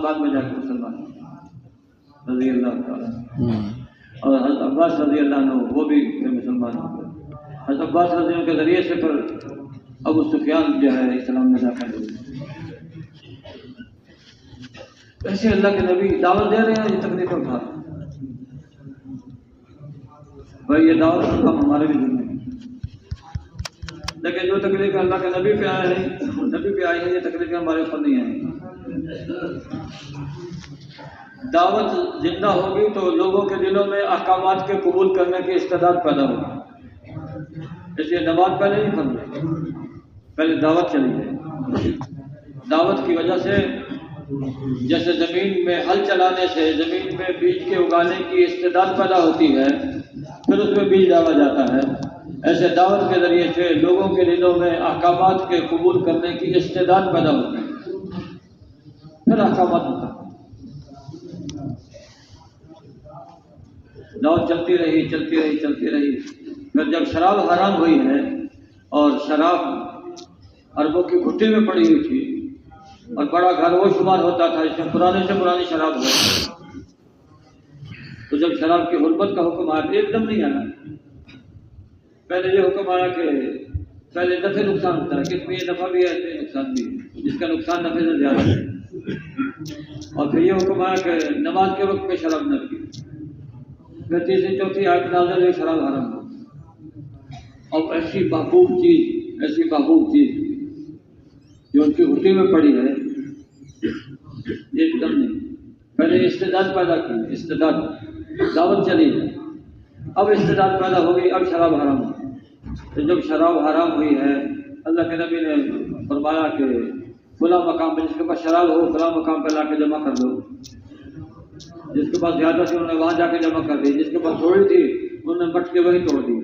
بعد میں جا کے مسلمان رضی اللہ تعالیٰ، اور حضرت عباس رضی اللہ عنہ وہ بھی پھر مسلمان ہو گئے۔ حضرت عباس رضی اللہ کے ذریعے سے پھر ابو سفیان جو ہے اسلام میں داخل ہوئے۔ ایسے اللہ کے نبی دعوت دے رہے ہیں، یہ تکلیف اٹھا رہے ہیں۔ بھائی یہ دعوت کا کام ہمارے بھی ذمہ ہے، لیکن جو تکلیف اللہ کے نبی پہ آئے ہیں، نبی پہ آئی ہیں، یہ تکلیفیں ہمارے اوپر نہیں آئیں۔ دعوت زندہ ہوگی تو لوگوں کے دلوں میں احکامات کے قبول کرنے کی استعداد پیدا ہوگی۔ اس لیے نماز پہلے نہیں پڑھنی، پہلے دعوت چلی جائے۔ دعوت کی وجہ سے جیسے زمین میں ہل چلانے سے زمین میں بیج کے اگانے کی استعداد پیدا ہوتی ہے، پھر اس میں بیج ڈالا جاتا ہے، ایسے دعوت کے ذریعے سے لوگوں کے دلوں میں احکامات کے قبول کرنے کی استعداد پیدا ہوتی ہے، پھر احکامات ہوتا ہے۔ دعوت چلتی رہی چلتی رہی چلتی رہی، پھر جب شراب حرام ہوئی ہے اور شراب اربوں کی گھٹی میں پڑی ہوئی تھی اور بڑا گھر وہ شمار ہوتا تھا اس میں پرانے سے پرانی شراب ہوئی، تو جب شراب کی حرمت کا حکم آیا ایک دم نہیں آیا، پہلے یہ حکم آیا کہ پہلے نفع نقصان ہوتا ہے کہ اس میں یہ نفع بھی ہے اس میں نقصان بھی ہے، جس کا نقصان نفع سے زیادہ ہے، اور پھر یہ حکم آیا کہ نماز کے وقت میں شراب نہ پی، پھر تیسری چوتھی آیت نازل ہوئی شراب حرام ہو۔ اب ایسی محبوب چیز جو ان کی گھٹی میں پڑی ہے، ایک دم نہیں، پہلے استعداد پیدا کی، استعداد دعوت چلی ہے، اب استعداد پیدا ہو گئی، اب شراب حرام ہو۔ تو جب شراب حرام ہوئی ہے، اللہ کے نبی نے فرمایا کہ فلاں مقام پہ جس کے پاس شراب ہو فلاں مقام پہ لا کے جمع کر دو، جس کے پاس زیادہ تھی انہوں نے وہاں جا کے جمع کر دی، جس کے پاس تھوڑی تھی انہوں نے بٹ کے وہی توڑ دی۔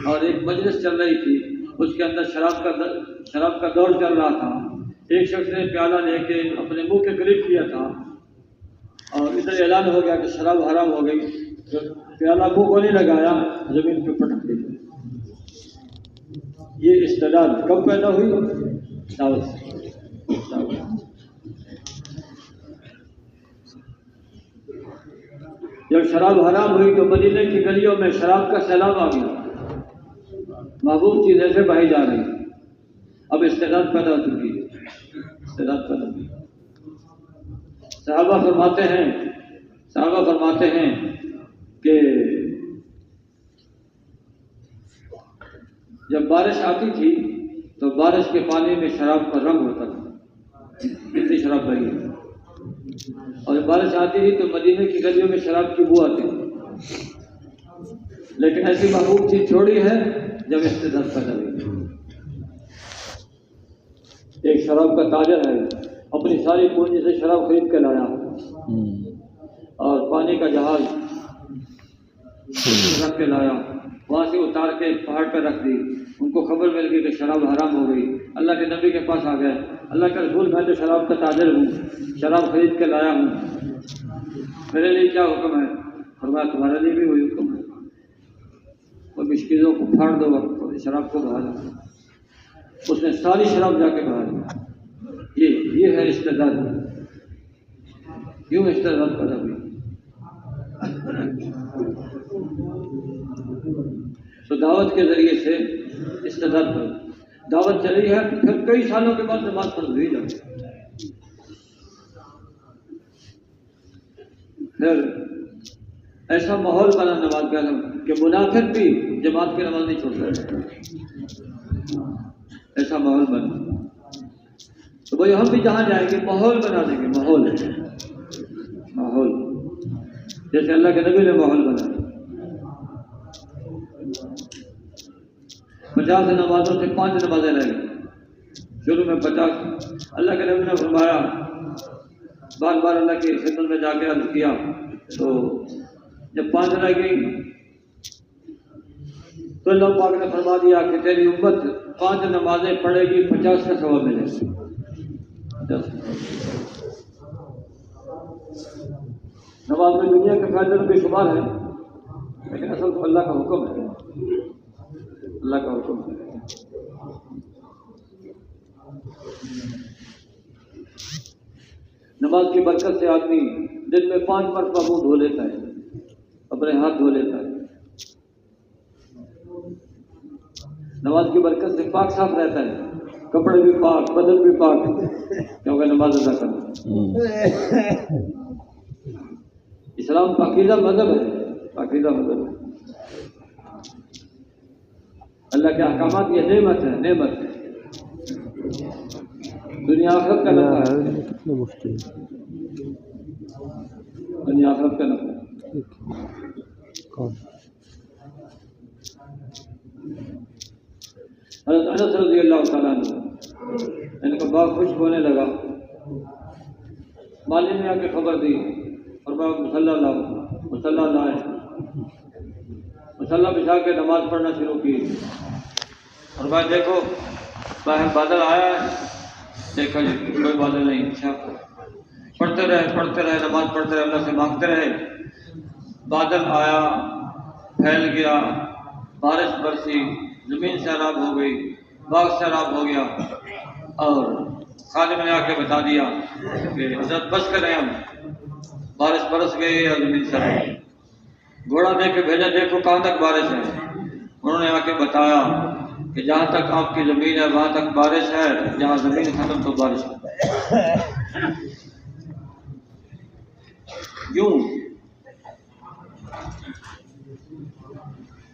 اور ایک مجلس چل رہی تھی، اس کے اندر شراب کا دور چل رہا تھا، ایک شخص نے پیالہ لے کے اپنے منہ کے قریب کیا تھا اور ادھر اعلان ہو گیا کہ شراب حرام ہو گئی، پیالہ منہ کو نہیں لگایا، زمین پہ پٹک دیا۔ یہ استعداد کب پیدا ہوئی؟ دعوت سے۔ جب شراب حرام ہوئی تو مدینے کی گلیوں میں شراب کا سیلاب آ گیا، محبوب چیز ایسے بہی جا رہی، اب استعداد پیدا ہو چکی ہے، استعداد پیدا ہوئی۔ صحابہ فرماتے ہیں کہ جب بارش آتی تھی تو بارش کے پانی میں شراب کا رنگ ہوتا تھا، کتنی شراب بہی ہے، اور جب بارش آتی تھی تو مدینے کی گلیوں میں شراب کی بو آتی تھی، لیکن ایسی محبوب چیز چھوڑی ہے جب استعداد پیدا ہوئی۔ ایک شراب کا تاجر ہے، اپنی ساری پونجی سے شراب خرید کے لایا اور پانی کا جہاز رکھ کے لایا، وہاں سے اتار کے پہاڑ پہ رکھ دی۔ ان کو خبر مل گئی کہ شراب حرام ہو گئی، اللہ کے نبی کے پاس آ گئے، اللہ کے رسول میں تو شراب کا تاجر ہوں، شراب خرید کے لایا ہوں، میرے لیے کیا حکم ہے؟ فرمایا تمہارے لیے بھی وہی حکم ہے، اور مشکلوں کو پھاڑ دو اور شراب کو بہا دو۔ اس نے ساری شراب جا کے بہا دی۔ یہ ہے استعداد، یوں استعداد پیدا ہوئی۔ تو دعوت کے ذریعے سے استعداد پر دعوت چلی ہے، پھر کئی سالوں کے بعد نماز فرض ہوئی جاتی ہے۔ پھر ایسا ماحول بنا نماز کا کہ منافق بھی جماعت کی نماز نہیں چھوڑ سکتے، ایسا ماحول بنا۔ تو بھائی ہم بھی جہاں جائیں گے ماحول بنا دیں گے، ماحول جیسے اللہ کے نبی نے ماحول بنایا۔ 50 نمازوں سے 5 نمازیں رہ گئی، شروع میں 50۔ اللہ کے نبی نے فرمایا، بار بار اللہ کی خدمت میں جا کے عرض کیا، تو جب 5 رہ گئی تو اللہ پاک نے فرما دیا کہ تیری امت 5 نمازیں پڑھے گی، 50 کا ثواب ملے گا۔ نماز میں دنیا کے فائدے میں بے شمار ہے، لیکن اصل تو اللہ کا حکم ہے، اللہ کا حکم ہے۔ نماز کی برکت سے آدمی دن میں 5 مرتبہ منہ دھو لیتا ہے، اپنے ہاتھ دھو لیتا ہے، نماز کی برکت سے پاک صاف رہتا ہے، کپڑے بھی پاک، بدن بھی پاک، کیونکہ نماز ادا کرنا۔ اسلام پاکیزہ مذہب ہے، پاکیزہ مذہب ہے۔ اللہ کے احکامات یہ نعمت ہے، نعمت ہے، دنیا آخرت کا نفع ہے، دنیا آخرت کا نفع ہے۔ حضرت انس رضی اللہ تعالیٰ عنہ ان کا باغ خشک ہونے لگا، مالی نے آ کے خبر دی، فرمایا مصلی لائے، مصلی بچھا کے نماز پڑھنا شروع کی، فرمایا دیکھو باہر بادل آیا ہے، دیکھا جی کوئی بادل نہیں، اچھا پڑھتے رہے، نماز پڑھتے رہے، اللہ سے مانگتے رہے، بادل آیا، پھیل گیا، بارش برسی، زمین سیراب ہو گئی، باغ سیراب ہو گیا، اور خادم نے آ کے بتا دیا کہ حضرت بس کریں، ہم بارش برس گئی اور زمین سیراب ہوئی۔ گھوڑا دے کے بھیجا، دیکھو کہاں تک بارش ہے، انہوں نے آ کے بتایا کہ جہاں تک آپ کی زمین ہے وہاں تک بارش ہے، جہاں زمین ختم تو بارش ہے۔ یوں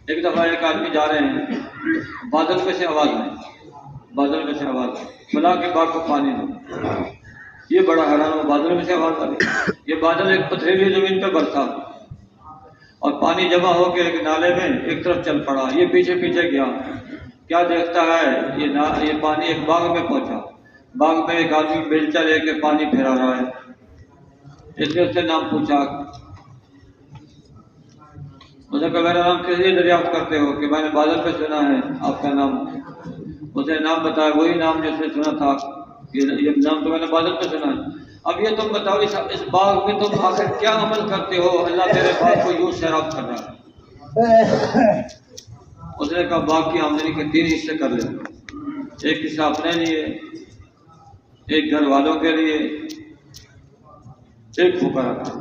ایک دفعہ ایک آدمی جا رہے ہیں، بادل میں سے آواز آئی، بلا کے باغ کو پانی دو۔ یہ بڑا حیران ہو، بادل میں سے آواز آئی، یہ بادل ایک پتھریلی زمین پہ برسا اور پانی جمع ہو کے ایک نالے میں ایک طرف چل پڑا، یہ پیچھے گیا، کیا دیکھتا ہے یہ پانی ایک باغ میں پہنچا، باغ میں ایک آدمی بیلچہ لے کے پانی پھیلا رہا ہے۔ اس نے اس سے نام پوچھا، اسے کہا میرا نام کس لیے دریافت کرتے ہو؟ کہ میں نے بادل پہ سنا ہے آپ کا نام۔ اسے نام بتایا، وہی نام جس نے سنا تھا، یہ نام تو میں نے بادل پہ سنا ہے۔ اب یہ تم بتاؤ اس باغ میں تم آخر کیا عمل کرتے ہو، اللہ تیرے باغ کو یوں سیراب کر رہا ہے۔ اس نے کہا باغ کی آمدنی کے 3 حصے کر لے، ایک حصہ اپنے لیے، ایک گھر والوں کے لیے، ایک فقراء کا۔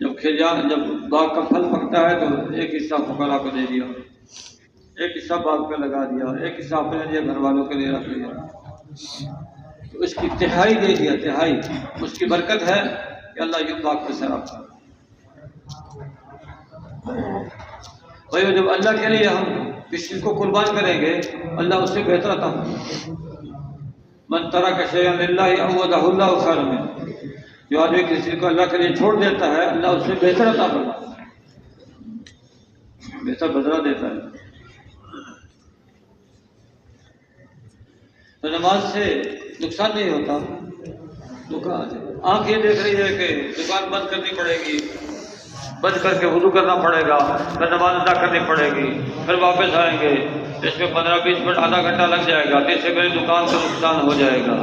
جب باغ کا پھل پکتا ہے تو ایک حصہ فقراء کو دے دیا، ایک حصہ باغ پہ لگا دیا، ایک حصہ اپنے لیے گھر والوں کے لیے رکھ لیا، تو اس کی تہائی دے دیا، تہائی۔ اس کی برکت ہے کہ اللہ یہ باغ پہ سیراب کر۔ بھائی جب اللہ کے لیے ہم کسی کو قربان کریں گے، اللہ اس سے بہتر عطا فرمائے۔ من ترک شیئا للہ عوضہ اللہ خیرا منہ، جو آدمی کسی کو اللہ کے لیے چھوڑ دیتا ہے، اللہ اس سے بہتر عطا فرماتا ہے، بہتر بدلہ دیتا ہے۔ تو نماز سے نقصان نہیں ہوتا. دکان آنکھ یہ دیکھ رہی ہے کہ دکان بند کرنی پڑے گی، بند کر کے وضو کرنا پڑے گا، پھر نماز ادا کرنی پڑے گی، پھر واپس آئیں گے، اس میں 15-20 منٹ آدھا گھنٹہ لگ جائے گا، تو اس سے میری دکان کا نقصان ہو جائے گا.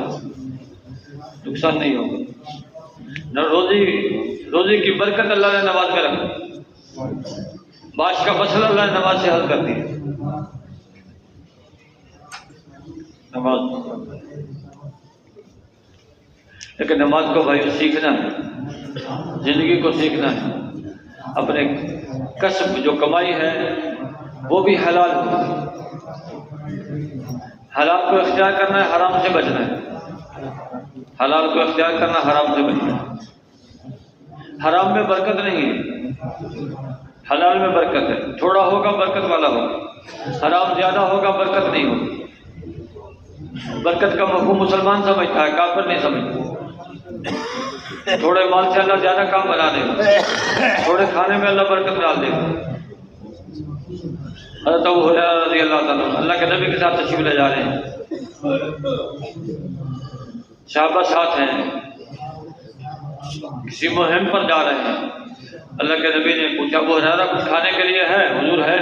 نقصان نہیں ہوگا. نہ روزی کی برکت اللہ نے نماز میں رکھی. بارش کا مسئلہ اللہ نے نماز سے حل کر دیا. نماز، لیکن نماز کو بھائی سیکھنا ہے، زندگی کو سیکھنا ہے. اپنے کسب جو کمائی ہے وہ بھی حلال ہو. حلال کو اختیار کرنا ہے، حرام سے بچنا ہے. حلال کو اختیار کرنا، حرام سے بچنا ہے. حرام میں برکت نہیں ہے، حلال میں برکت ہے. تھوڑا ہوگا برکت والا ہوگا، حرام زیادہ ہوگا برکت نہیں ہوگی. برکت کا مفہوم مسلمان سمجھتا ہے، کافر نہیں سمجھتا. تھوڑے مال سے اللہ زیادہ کام بنا دے گا، تھوڑے کھانے میں اللہ برکت ڈال دے گا. حضرت ابو ہریرہ رضی اللہ تعالیٰ عنہ اللہ کے نبی کے ساتھ تشریف لے جا رہے ہیں. صحابہ ساتھ ہیں، کسی مہم پر جا رہے ہیں. اللہ کے نبی نے پوچھا ابو ہریرہ کچھ کھانے کے لیے ہے؟ حضور ہے.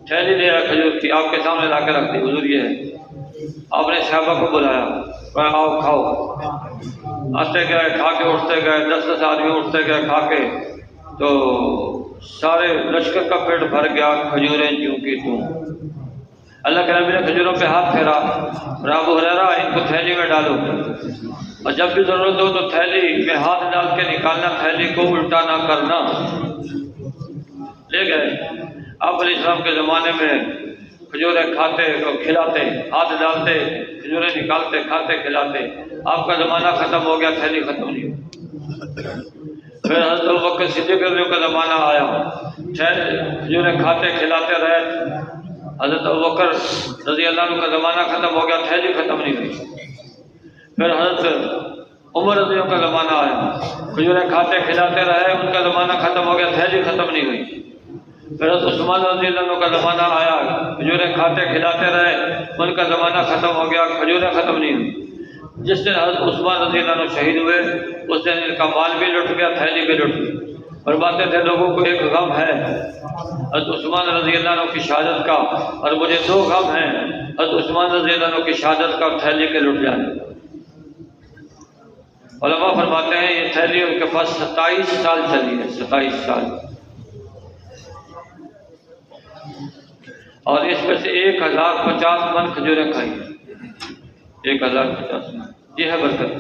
تھیلی لے آئے کھجور کی، آپ کے سامنے لا کے رکھ دی. حضور یہ ہے. آپ نے صحابہ کو بلایا، کہا آؤ کھاؤ. آتے گئے، کھا کے اٹھتے گئے. 10 آدمی اٹھتے گئے کھا کے، تو سارے لشکر کا پیٹ بھر گیا کھجوریں جوں کی توں. اللہ کے نبی نے کھجوروں پہ ہاتھ پھیرا، اور ابو ہریرہ ان کو تھیلی میں ڈالو، اور جب بھی ضرورت ہو تو تھیلی میں ہاتھ ڈال کے نکالنا، تھیلی کو الٹا نہ کرنا. لے گئے. آپ علیہ السلام کے زمانے میں کھجوریں کھاتے اور کھلاتے، ہاتھ ڈالتے، کھجوریں نکالتے، کھاتے، کھلاتے. آپ کا زمانہ ختم ہو گیا، تھیلی ختم نہیں ہوئی. پھر حضرت ابوبکر صدیق رضی اللہ کا زمانہ آیا، کھجوریں کھاتے کھلاتے رہے. حضرت ابوبکر رضی اللہ عنہ کا زمانہ ختم ہو گیا، تھیلی ختم نہیں ہوئی. پھر حضرت عمر رضی اللہ کا زمانہ آیا، کھجوریں کھاتے کھلاتے رہے، ان کا زمانہ ختم ہو گیا، تھیلی ختم نہیں ہوئی. پھر حضرت عثمان رضی اللہ عنہ کا زمانہ آیا، کھجوریں کھاتے کھلاتے رہے، ان کا زمانہ ختم ہو گیا، کھجوریں ختم نہیں ہوئی. جس دن حضرت عثمان رضی اللہ عنہ شہید ہوئے، اس دن ان کا مال بھی لٹ گیا، تھیلی بھی لٹ گئی. فرماتے تھے لوگوں کو ایک غم ہے حضرت عثمان رضی اللہ عنہ کی شہادت کا، اور مجھے 2 غم ہیں، حضرت عثمان رضی اللہ عنہ کی شہادت کا اور تھیلی کے لٹ جانے. علماء فرماتے ہیں یہ تھیلی ان کے پاس 27 سال چلی ہے، 27 سال. اور اس میں سے 1050 من کھجوریں کھائی. 1050 من. یہ ہے برکت.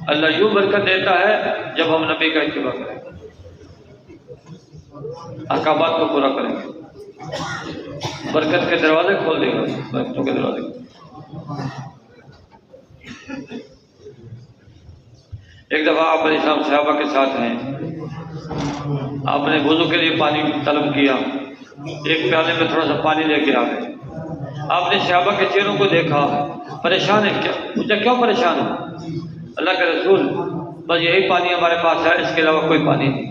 اللہ یوں برکت دیتا ہے جب ہم نبی کا اتباع کریں، احکامات کو پورا کریں گے. برکت کے دروازے کھول دے گا، برکتوں کے دروازے. ایک دفعہ آپ علیہ السلام صحابہ کے ساتھ ہیں، آپ نے وضو کے لیے پانی طلب کیا، ایک پیالے میں تھوڑا سا پانی لے کے آ گئے. آپ نے صحابہ کے چہروں کو دیکھا، پریشان ہے. کیا پوچھا کیوں پریشان ہے؟ اللہ کے رسول بس یہی پانی ہمارے پاس ہے، اس کے علاوہ کوئی پانی نہیں،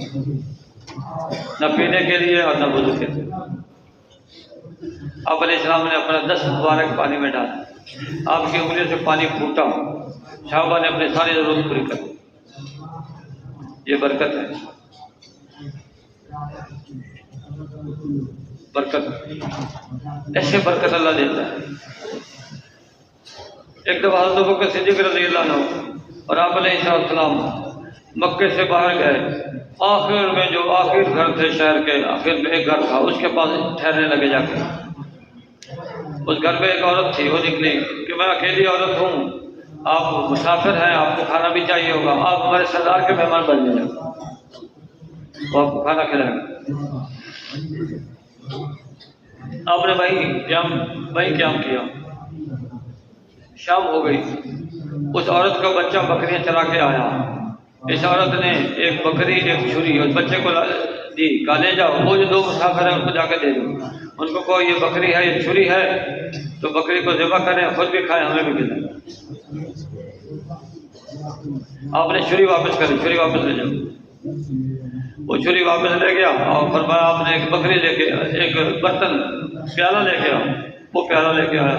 نہ پینے کے لیے اور نہ وضو کے لیے. آپ علیہ السلام نے اپنا 10 مبارک پانی میں ڈالا، آپ کی انگلیوں سے پانی پھوٹا، صحابہ نے اپنی ساری ضرورت پوری کر دی. یہ برکت ہے. برکت ایسے برکت اللہ دیتا ہے. ایک دفعہ حضرت ابوبکر صدیق رضی اللہ عنہ اور آپ علیہ السلام مکے سے باہر گئے. آخر میں جو آخر گھر تھے شہر کے آخر میں ایک گھر تھا، اس کے پاس ٹھہرنے لگے جا کے. اس گھر میں ایک عورت تھی، وہ نکلی کہ میں اکیلی عورت ہوں، آپ مسافر ہیں، آپ کو کھانا بھی چاہیے ہوگا، آپ ہمارے سردار کے مہمان بن جائیں، وہ آپ کو کھانا کھلائیں گے. آپ نے وہیں قیام کیا. شام ہو گئی. اس عورت کا بچہ بکریاں چرا کے آیا. اس عورت نے ایک بکری ایک چھری اس بچے کو دی، کہا لے جاؤ، وہ جو 2 مسافر ہیں ان کو جا کے دے دو، ان کو کہو یہ بکری ہے، یہ چھری ہے، تو بکری کو ذبح کریں، خود بھی کھائیں، ہمیں بھی کھلائیں. آپ نے چھری واپس کری، چھری واپس لے جاؤ. وہ چھری واپس لے گیا اور فرمایا آپ نے ایک بکری لے کے ایک برتن پیالہ لے کے آؤ. وہ پیالہ لے کے آیا.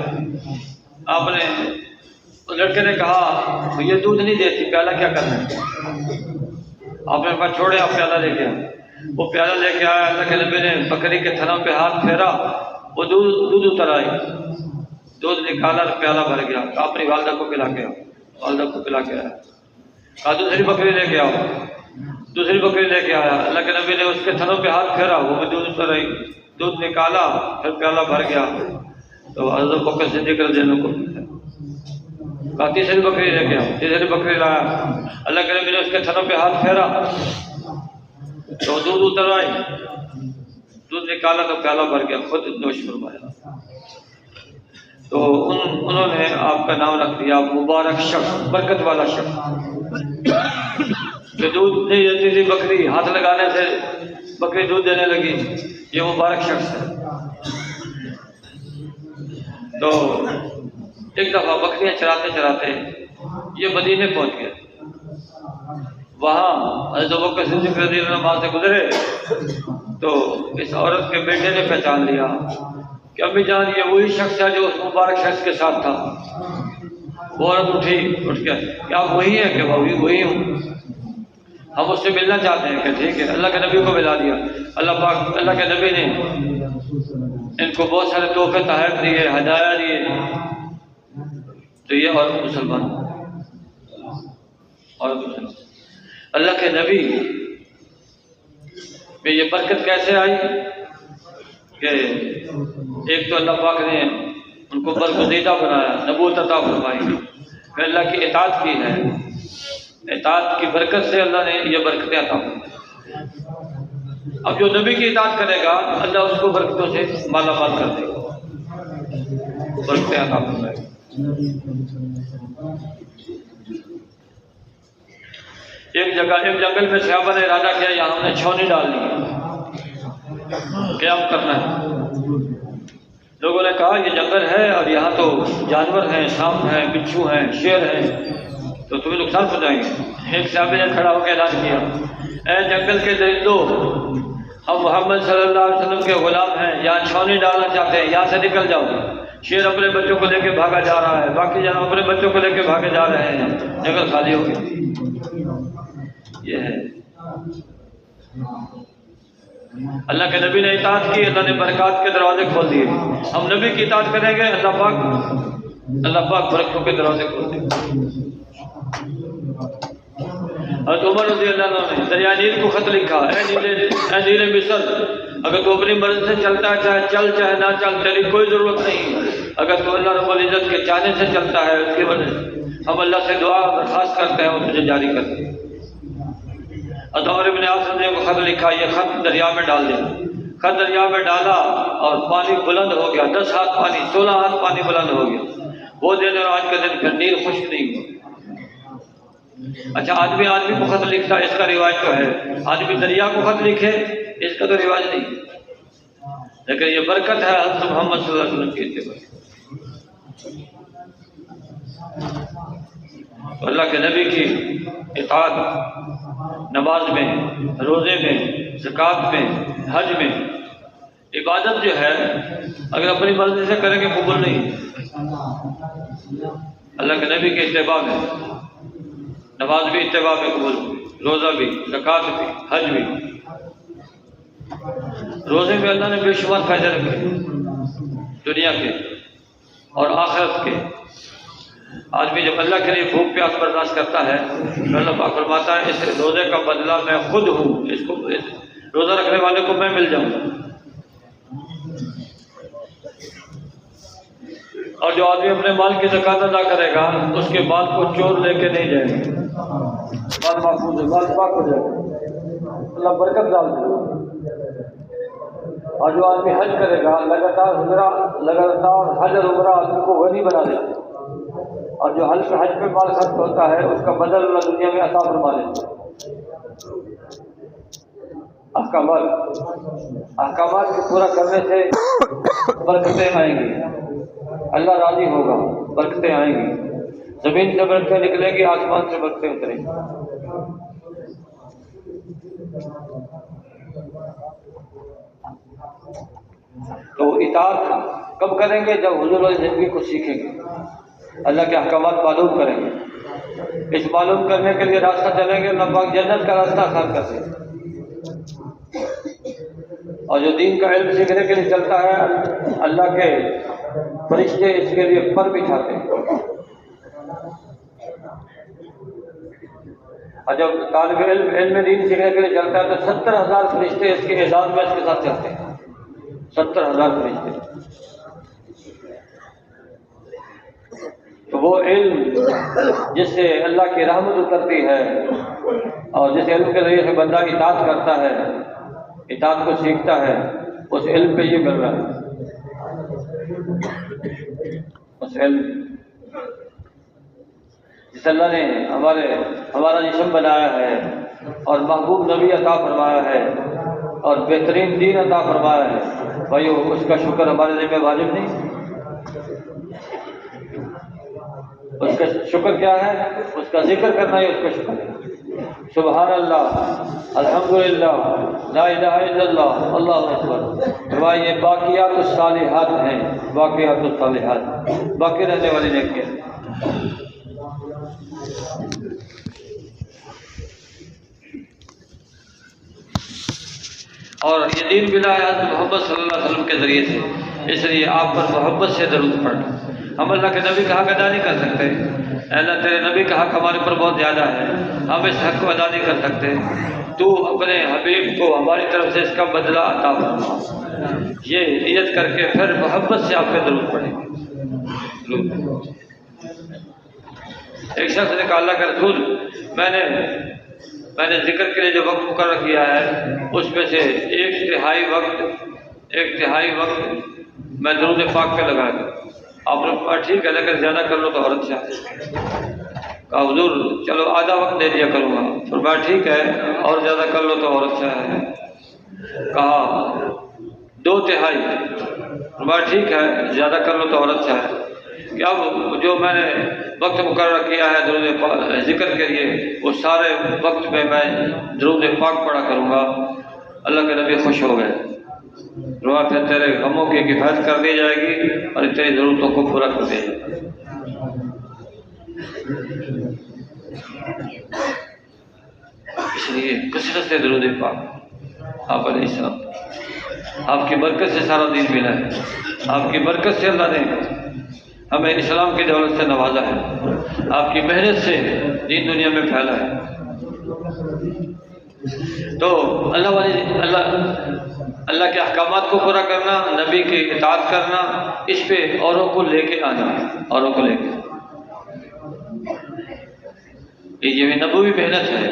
آپ نے لڑکے نے کہا یہ دودھ نہیں دیتی، پیالہ کیا کرنا ہے؟ آپ نے کہا چھوڑے، آپ پیالہ لے کے آئے۔ وہ پیالہ لے کے آیا، اللہ کے نبی نے بکری کے تھنوں پہ ہاتھ پھیرا، وہ دودھ اتر آئی، دودھ نکالا، پیالہ بھر گیا۔ اپنی والدہ کو پلا کے آؤ، والدہ کو پلا کے آیا۔ کہا دوسری بکری لے کے آؤ، دوسری بکری لے کے آیا، اللہ کے نبی نے اس کے تھنوں پہ ہاتھ پھیرا، وہ بھی دودھ اتر آئی، دودھ نکالا، پھر پیالہ بھر گیا۔ تو حضرت بکر صدیق رضی اللہ عنہ کو کہا تیسری بکری لے کے آؤ، تیسری بکری لایا، اللہ کے نبی نے اس کے تھنوں پہ ہاتھ پھیرا تو دودھ اتر آئی، دودھ نکالا تو پیالہ بھر گیا، خود نوش فرمایا۔ تو انہوں نے آپ کا نام رکھ دیا مبارک شخص، برکت والا شخص، کہ دودھ نہیں دیتی تھی بکری، ہاتھ لگانے سے بکری دودھ دینے لگی، یہ مبارک شخص ہے۔ تو ایک دفعہ بکریاں چراتے چراتے یہ مدینے پہنچ گئے، وہاں حضرت بکر صدیق رضی اللہ عنہ وہاں سے گزرے تو اس عورت کے بیٹے نے پہچان لیا کہ امی جان یہ وہی شخص ہے جو اس مبارک شخص کے ساتھ تھا۔ وہ عورت اٹھ کے کیا آپ وہی ہے؟ کہ وہی ہوں، ہم اس سے ملنا چاہتے ہیں۔ کہ ٹھیک ہے، اللہ کے نبی کو ملا دیا۔ اللہ کے نبی نے ان کو بہت سارے تحفے تحائف دیے، ہدایہ دیے، تو یہ عورت مسلمان، اللہ کے نبی میں یہ برکت کیسے آئی کہ ایک تو اللہ پاک نے ان کو برگزیدہ بنایا، نبوت عطا فرمائی، پھر اللہ کی اطاعت کی ہے، اطاعت کی برکت سے اللہ نے یہ برکتیں عطا فرمائی۔ اب جو نبی کی اطاعت کرے گا اللہ اس کو برکتوں سے مالا مال کر دے گا، برکتیں عطا فرمائے گا۔ ایک جنگل میں صحابہ نے ارادہ کیا یہاں ہم نے چھاؤنی ڈالنی ہے، قیام کرنا ہے۔ لوگوں نے کہا یہ جنگل ہے اور یہاں تو جانور ہیں، سانپ ہیں، بچھو ہیں، شیر ہیں، تو تمہیں نقصان پہنچائیں گے۔ ایک صحابی نے کھڑا ہو کے اعلان کیا اے جنگل کے درندوں، ہم محمد صلی اللہ علیہ وسلم کے غلام ہیں، یہاں چھاؤنی ڈالنا چاہتے ہیں، یہاں سے نکل جاؤ۔ شیر اپنے بچوں کو لے کے بھاگا جا رہا ہے، باقی جانور اپنے بچوں کو لے کے بھاگے جا رہے ہیں، جنگل خالی ہو گیا۔ یہ ہے اللہ کے نبی نے اطاعت کی، اللہ نے برکات کے دروازے کھول دیے۔ ہم نبی کی اطاعت کریں گے اللہ پاک برکتوں کے دروازے کھول دیں گے۔ حضرت عمر رضی اللہ عنہ نے دریا نیل کو خط لکھا، اے نیل مصر، اگر تو اپنی مرضی سے چلتا ہے، چاہے چل چاہے نہ چل، تیری کوئی ضرورت نہیں۔ اگر تو اللہ رب العزت کے چاہنے سے چلتا ہے، اس کی وجہ سے ہم اللہ سے دعا درخواست کرتے ہیں، وہ تجھے جاری کرتے ہیں۔ عمر ابن عاص نے کو خط لکھا، یہ خط دریا میں ڈال دیا۔ خط دریا میں ڈالا اور پانی بلند ہو گیا، 10 ہاتھ پانی، 16 ہاتھ پانی بلند ہو گیا۔ وہ دن اور آج کا دن پھر نیل خشک نہیں ہوا۔ اچھا آدمی کو خط لکھتا ہے، اس کا رواج تو ہے، آدمی دریا کو خط لکھے اس کا تو رواج نہیں، لیکن یہ برکت ہے حضرت محمد صلی اللہ علیہ وسلم کی اتباع۔ اللہ کے نبی کی اطاعت نماز میں، روزے میں، زکوٰۃ میں، حج میں، عبادت جو ہے اگر اپنی مرضی سے کریں گے قبول نہیں۔ اللہ کے نبی کے اتباع میں نماز بھی اتباع میں قبول ہوگی، روزہ بھی، زکوٰۃ بھی، حج بھی۔ روزے میں اللہ نے بے شمار فائدے رکھے، دنیا کے اور آخرت کے۔ آدمی جب اللہ کے لیے بھوک پیاس برداشت کرتا ہے تو اللہ پاک فرماتا ہے اس روزے کا بدلہ میں خود ہوں، اس روزہ رکھنے والے کو میں مل جاؤں گا۔ اور جو آدمی اپنے مال کی زکوٰۃ ادا کرے گا اس کے مال کو چور لے کے نہیں جائے گا، مال محفوظ ہے، مال پاک ہو جائے گا، اللہ برکت ڈال دے گا۔ اور جو آدمی حج کرے گا لگاتار حج اور عمرہ آدمی کو غنی بنا دے گا، اور جو حج پہ مال خرچ ہوتا ہے اس کا بدل اللہ دنیا میں عطا فرما دیتا ہے۔ احکامات کو پورا کرنے سے برکتیں آئیں گی، اللہ راضی ہوگا، برکتیں آئیں گی، زمین سے برکتیں نکلیں گی، آسمان سے برکتیں اتریں گی۔ تو اطاعت کب کریں گے؟ جب حضور والی زندگی کو سیکھیں گے، اللہ کے احکامات معلوم کریں گے۔ اس معلوم کرنے کے لیے راستہ چلیں گے، اللہ پاک جنت کا راستہ آسان کر دیں گے۔ اور جو دین کا علم سیکھنے کے لیے چلتا ہے، اللہ کے فرشتے اس کے لیے پر بچھاتے ہیں۔ اور جب طالب علم دین سیکھنے کے لیے چلتا ہے تو 70,000 فرشتے اس کے اعزاز میں اس کے ساتھ چلتے ہیں۔ 70,000 فرشتے۔ تو وہ علم جس سے اللہ کی رحمت اترتی ہے اور جس علم کے ذریعے سے بندہ اطاعت کرتا ہے، اطاعت کو سیکھتا ہے، اس علم پہ یہ کر رہا ہے۔ اس علم جس اللہ نے ہمارا جسم بنایا ہے اور محبوب نبی عطا فرمایا ہے اور بہترین دین عطا فرمایا ہے، بھائی اس کا شکر ہمارے ذمہ واجب نہیں؟ اس کا شکر کیا ہے؟ اس کا ذکر کرنا ہی اس کا شکر ہے۔ سبحان اللہ، الحمدللہ، لا الہ الا اللہ، اللہ اکبر۔ یہ باقیات الصالحات ہیں، باقیات الصالحات، باقی رہنے والی نیکیاں۔ اور یہ دین ملا ہے حضرت محمد صلی اللہ علیہ وسلم کے ذریعے سے، اس لیے آپ پر محبت سے درود پڑھنا۔ ہم اللہ کے نبی کا حق ادا نہیں کر سکتے، اللہ تیرے نبی کا حق ہمارے اوپر بہت زیادہ ہے، ہم اس حق کو ادا نہیں کر سکتے، تو اپنے حبیب کو ہماری طرف سے اس کا بدلہ عطا فرما۔ یہ نیت کر کے پھر محبت سے آپ پہ درود پڑھیں گے۔ ایک شخص نے کہا اللہ کا رسول، میں نے ذکر کے لیے جو وقت مقرر کیا ہے اس میں سے ایک تہائی وقت میں درود پاک پہ لگا دوں۔ آپ نے کہا ٹھیک ہے، لیکن زیادہ کر لو تو اور اچھا ہے۔ کہا حضور چلو آدھا وقت دے دیا کروں گا۔ فرمایا ٹھیک ہے، اور زیادہ کر لو تو اور اچھا ہے۔ کہا 2/3۔ فرمایا ٹھیک ہے، زیادہ کر لو تو اور اچھا ہے۔ کہ اب جو میں نے وقت مقرر کیا ہے درود ذکر کے لیے، وہ سارے وقت میں درود پاک پڑھا کروں گا۔ اللہ کے نبی خوش ہو گئے۔ روح پھر تیرے غموں کی کفایت کر دی جائے گی اور تیری ضرورتوں کو پورا کر دیا جائے گا۔ اس لیے کثرت سے درود پاک آپ علیہ السلام، آپ کی برکت سے سارا دین ملا ہے، آپ کی برکت سے اللہ نے ہمیں اسلام کی دولت سے نوازا ہے، آپ کی محنت سے دین دنیا میں پھیلا ہے۔ تو اللہ کے احکامات کو پورا کرنا، نبی کی اطاعت کرنا، اس پہ اوروں کو لے کے آنا، اوروں کو لے کے، یہ بھی نبوی محنت ہے،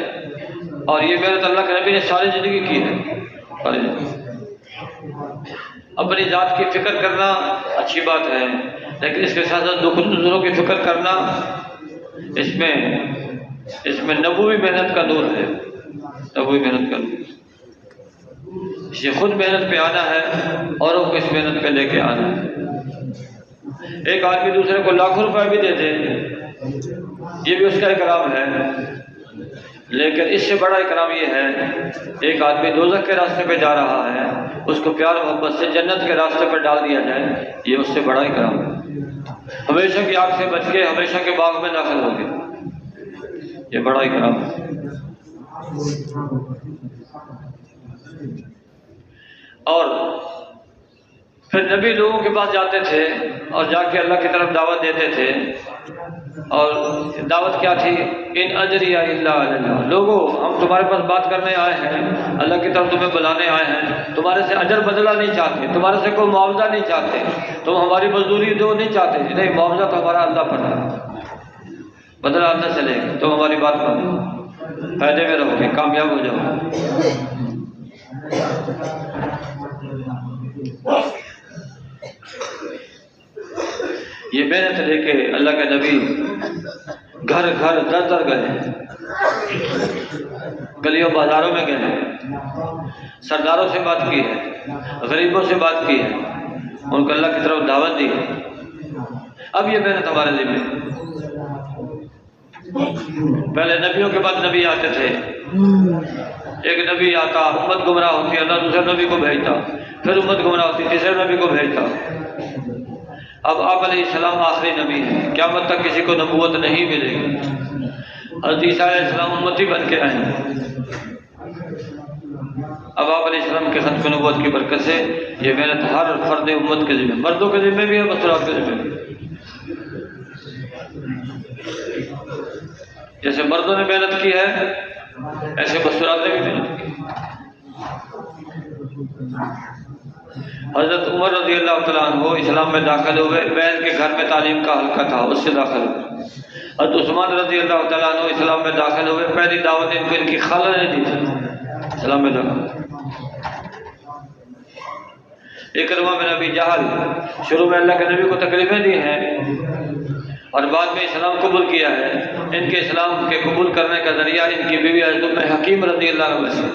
اور یہ محنت اللہ کے نبی نے ساری زندگی کی ہے۔ ساری زندگی اپنی ذات کی فکر کرنا اچھی بات ہے، لیکن اس کے ساتھ ساتھ دوسروں کی فکر کرنا، اس میں نبوی محنت کا نور ہے، نبوی محنت کا نور۔ اس لیے خود محنت پہ آنا ہے، اوروں کو اس محنت پہ لے کے آنا ہے۔ ایک آدمی دوسرے کو لاکھوں روپے بھی دے دے، یہ بھی اس کا اکرام ہے، لیکن اس سے بڑا اکرام یہ ہے ایک آدمی دوزخ کے راستے پہ جا رہا ہے، اس کو پیار محبت سے جنت کے راستے پہ ڈال دیا جائے، یہ اس سے بڑا اکرام ہے۔ ہمیشہ کی آگ سے بچ کے ہمیشہ کے باغ میں داخل ہو گئے، یہ بڑا اکرام ہے۔ اور پھر نبی لوگوں کے پاس جاتے تھے اور جا کے اللہ کی طرف دعوت دیتے تھے، اور دعوت کیا تھی؟ ان اجری الا علی اللہ، لوگوں ہم تمہارے پاس بات کرنے آئے ہیں، اللہ کی طرف تمہیں بلانے آئے ہیں، تمہارے سے اجر بدلہ نہیں چاہتے، تمہارے سے کوئی معاوضہ نہیں چاہتے، تم ہماری مزدوری دو نہیں چاہتے، نہیں، معاوضہ تو ہمارا اللہ پر ہے، بدلہ اللہ سے لے گا، تم ہماری بات مانو، فائدے میں رہو گے، کامیاب ہو جاؤ گے۔ یہ محنت لے کے اللہ کے نبی گھر گھر در در گئے، گلیوں بازاروں میں گئے، سرداروں سے بات کی ہے، غریبوں سے بات کی ہے، ان کو اللہ کی طرف دعوت دی ہے۔ اب یہ محنت ہمارے ذمہ ہے۔ پہلے نبیوں کے بعد نبی آتے تھے، ایک نبی آتا، امت گمراہ ہوتی، اللہ دوسرے نبی کو بھیجتا، پھر امت گمراہ ہوتی، تیسرے نبی کو بھیجتا۔ اب آپ علیہ السلام آخری نبی ہیں، قیامت تک کسی کو نبوت نہیں ملے گی۔ حضرت عیسیٰ علیہ السلام امتی بن کے آئے ہیں۔ اب آپ علیہ السلام کے ختم نبوت کی برکت سے یہ محنت ہر فرد امت کے ذمہ، مردوں کے ذمہ بھی ہے، مستورات کے ذمہ بھی۔ جیسے مردوں نے محنت کی ہے ایسے مستورات نے بھی محنت کی۔ حضرت عمر رضی اللہ تعالیٰ عنہ اسلام میں داخل ہوئے، بہن کے گھر میں تعلیم کا حلقہ تھا، اس سے داخل ہوئے۔ حضرت عثمان رضی اللہ تعالیٰ عنہ اسلام میں داخل ہوئے، پہلی دعوت ان کو ان کی خالہ نے دی تھی اسلام میں داخل۔ اکرمہ بن ابی جہل شروع میں اللہ کے نبی کو تکلیفیں دی ہیں اور بعد میں اسلام قبول کیا ہے۔ ان کے اسلام کے قبول کرنے کا ذریعہ ان کی بیوی حضرت ام حکیم رضی اللہ عنہ سے۔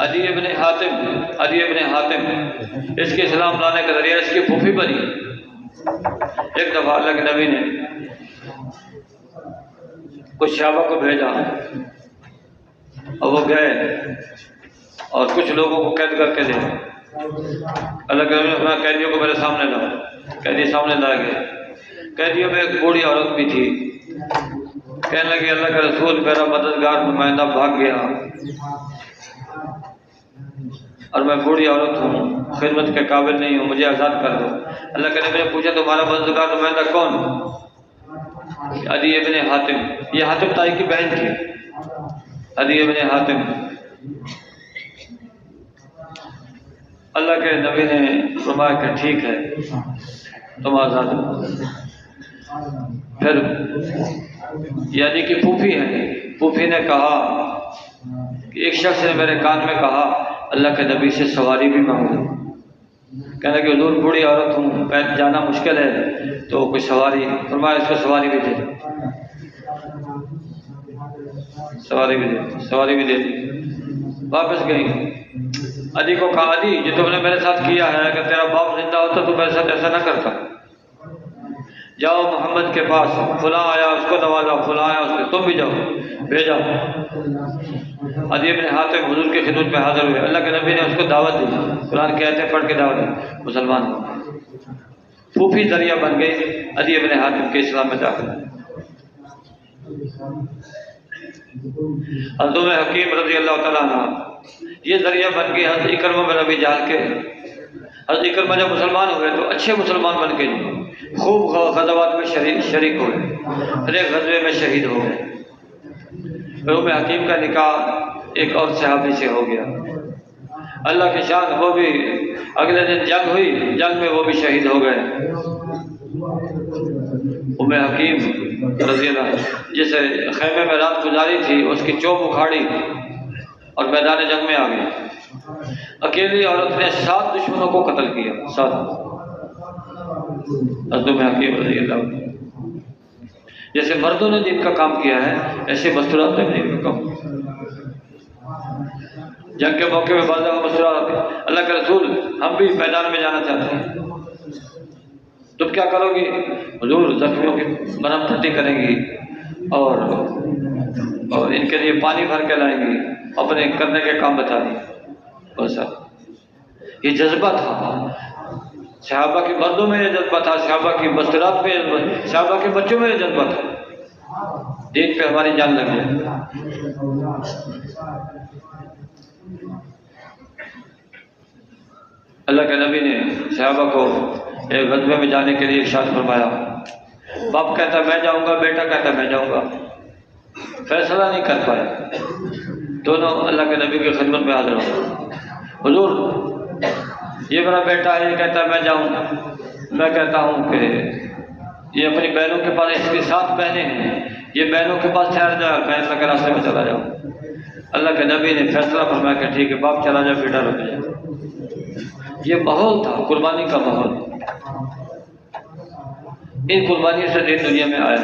عدی ابن حاتم اس کے اسلام لانے کا ذریعہ اس کی پھوپھی بنی۔ ایک دفعہ اللہ کے نبی نے کچھ صحابہ کو بھیجا اور وہ گئے اور کچھ لوگوں کو قید کر کے دے۔ اللہ کے نبی نے فرمایا قیدیوں کو میرے سامنے لاؤ۔ قیدی سامنے لائے گئے۔ قیدیوں میں ایک بوڑھی عورت بھی تھی، کہنے لگی اللہ کے رسول میرا مددگار نمائندہ بھاگ گیا اور میں بوڑھی عورت ہوں، خدمت کے قابل نہیں ہوں، مجھے آزاد کر دو۔ اللہ کے نبی نے پوچھا تمہارا مددگار نمائندہ کون؟ عدی ابن حاتم، یہ حاتم تائی کی بہن تھی، عدی ابن حاتم۔ اللہ کے نبی نے فرمایا کہ ٹھیک ہے تم آزاد ہو۔ پھر یعنی کہ پھوپھی ہے، پھوپھی نے کہا کہ ایک شخص نے میرے کان میں کہا اللہ کے نبی سے سواری بھی مانگ لو۔ کہنے کہ حضور بوڑھی عورت ہوں، پیر جانا مشکل ہے تو کوئی سواری، فرمایا اس کو سواری بھی دے دو، سواری بھی دے دی۔ واپس گئی، علی کو کہا علی جو تم نے میرے ساتھ کیا ہے اگر تیرا باپ زندہ ہوتا تو میرے ساتھ ایسا نہ کرتا۔ جاؤ محمد کے پاس، فلاں آیا اس کو نوازا، فلاں آیا اس کو، تم بھی جاؤ، بھیجا۔ عدی ابن حاتم حضور کی خدمت میں حاضر ہوئے، اللہ کے نبی نے اس کو دعوت دی، قرآن کی آیتیں پڑھ کے دعوت دی، مسلمان ہو۔ پھوپھی ذریعہ بن گئی عدی ابن حاتم کے اسلام میں داخل۔ حضرت ام حکیم رضی اللہ تعالیٰ عنہ یہ ذریعہ بن گئی حضرت اکرمہ بن ابی جہل کے۔ حضرت اکرمہ جب مسلمان ہوئے تو اچھے مسلمان بن کے خوب غزوات میں شریک ہوئے، پھر ایک غزوے میں شہید ہو گئے۔ پھر ام حکیم کا نکاح ایک اور صحابی سے ہو گیا، اللہ کی شان، وہ بھی اگلے دن جنگ ہوئی، جنگ میں وہ بھی شہید ہو گئے۔ ام حکیم رضی اللہ جسے خیمے میں رات گزاری تھی اس کی چوب اکھاڑی اور میدان جنگ میں آ گئی۔ اکیلی عورت نے 7 دشمنوں کو قتل کیا، 7۔ حضرت ام حکیم رضی اللہ عنہ جیسے مردوں نے دین کا کام کیا ہے ایسے مستورات نے دین کا کام۔ جنگ کے موقع میں بعض مستورات آتے، اللہ کے رسول ہم بھی میدان میں جانا چاہتے ہیں، تم کیا کرو گی؟ حضور زخمیوں کی مرہم پٹی کریں گی اور ان کے لیے پانی بھر کے لائیں گی، اپنے کرنے کے کام بتا دیں۔ بس یہ جذبہ تھا صحابہ کے مردوں میں، یہ جذبہ تھا صحابہ کی مستورات میں، صحابہ کے بچوں میں یہ جذبہ تھا، دین پہ ہماری جان لگ جائے۔ اللہ کے نبی نے صحابہ کو ایک غزوے میں جانے کے لیے ارشاد فرمایا، باپ کہتا میں جاؤں گا، بیٹا کہتا میں جاؤں گا، فیصلہ نہیں کر پایا، دونوں اللہ کے نبی کی خدمت میں حاضر ہو۔ حضور یہ میرا بیٹا ہے، یہ کہتا ہے میں جاؤں گا، میں کہتا ہوں کہ یہ اپنی بہنوں کے پاس، اس کی 7 بہنیں ہیں، یہ بہنوں کے پاس ٹھہر جائے، میں اللہ کے راستے میں چلا جاؤں۔ اللہ کے نبی نے فیصلہ فرمایا کہ ٹھیک ہے باپ چلا جائے، بیٹا رک جائے۔ یہ ماحول تھا قربانی کا ماحول، ان قربانیوں سے دین دنیا میں آیا۔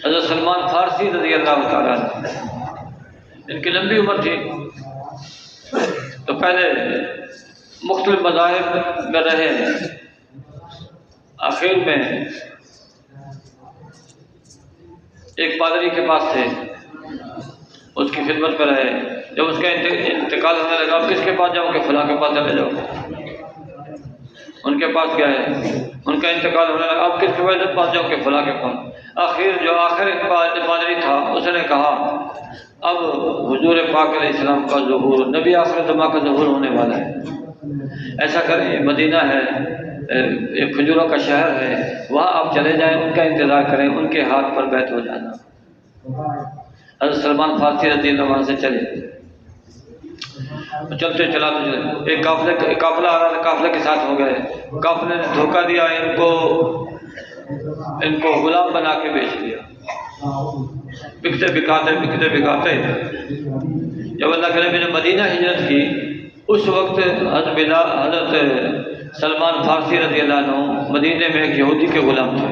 حضرت سلمان فارسی رضی اللہ تعالیٰ عنہ ان کی لمبی عمر تھی تو پہلے مختلف مذاہب میں رہے، آخر میں ایک پادری کے پاس تھے، اس کی خدمت میں رہے۔ جب اس کا انتقال ہونے لگا، آپ کس کے پاس جاؤ کہ فلاں کے پاس چلے جاؤ۔ ان کے پاس گئے، ان کا انتقال ہونے لگا، آپ کس کے پاس جاؤ کہ فلاں کے پاس۔ آخر پادری تھا، اس نے کہا اب حضور پاک علیہ السلام کا ظہور، نبی آخر زمان کا ظہور ہونے والا ہے۔ ایسا کریں، مدینہ ہے، ایک کھجوروں کا شہر ہے، وہاں آپ چلے جائیں، ان کا انتظار کریں، ان کے ہاتھ پر بیعت ہو جانا۔ حضرت سلمان فارسی رضی اللہ عنہ سے چلے، چلتے چلاتے ایک قافلہ آ رہا تھا، قافلے کے ساتھ ہو گئے۔ قافلے نے دھوکہ دیا، ان کو غلام بنا کے بیچ دیا۔ بکتے بکاتے جب اللہ کے نبی نے مدینہ ہجرت کی، اس وقت حضرت سلمان فارسی رضی اللہ عنہ مدینے میں ایک یہودی کے غلام تھے۔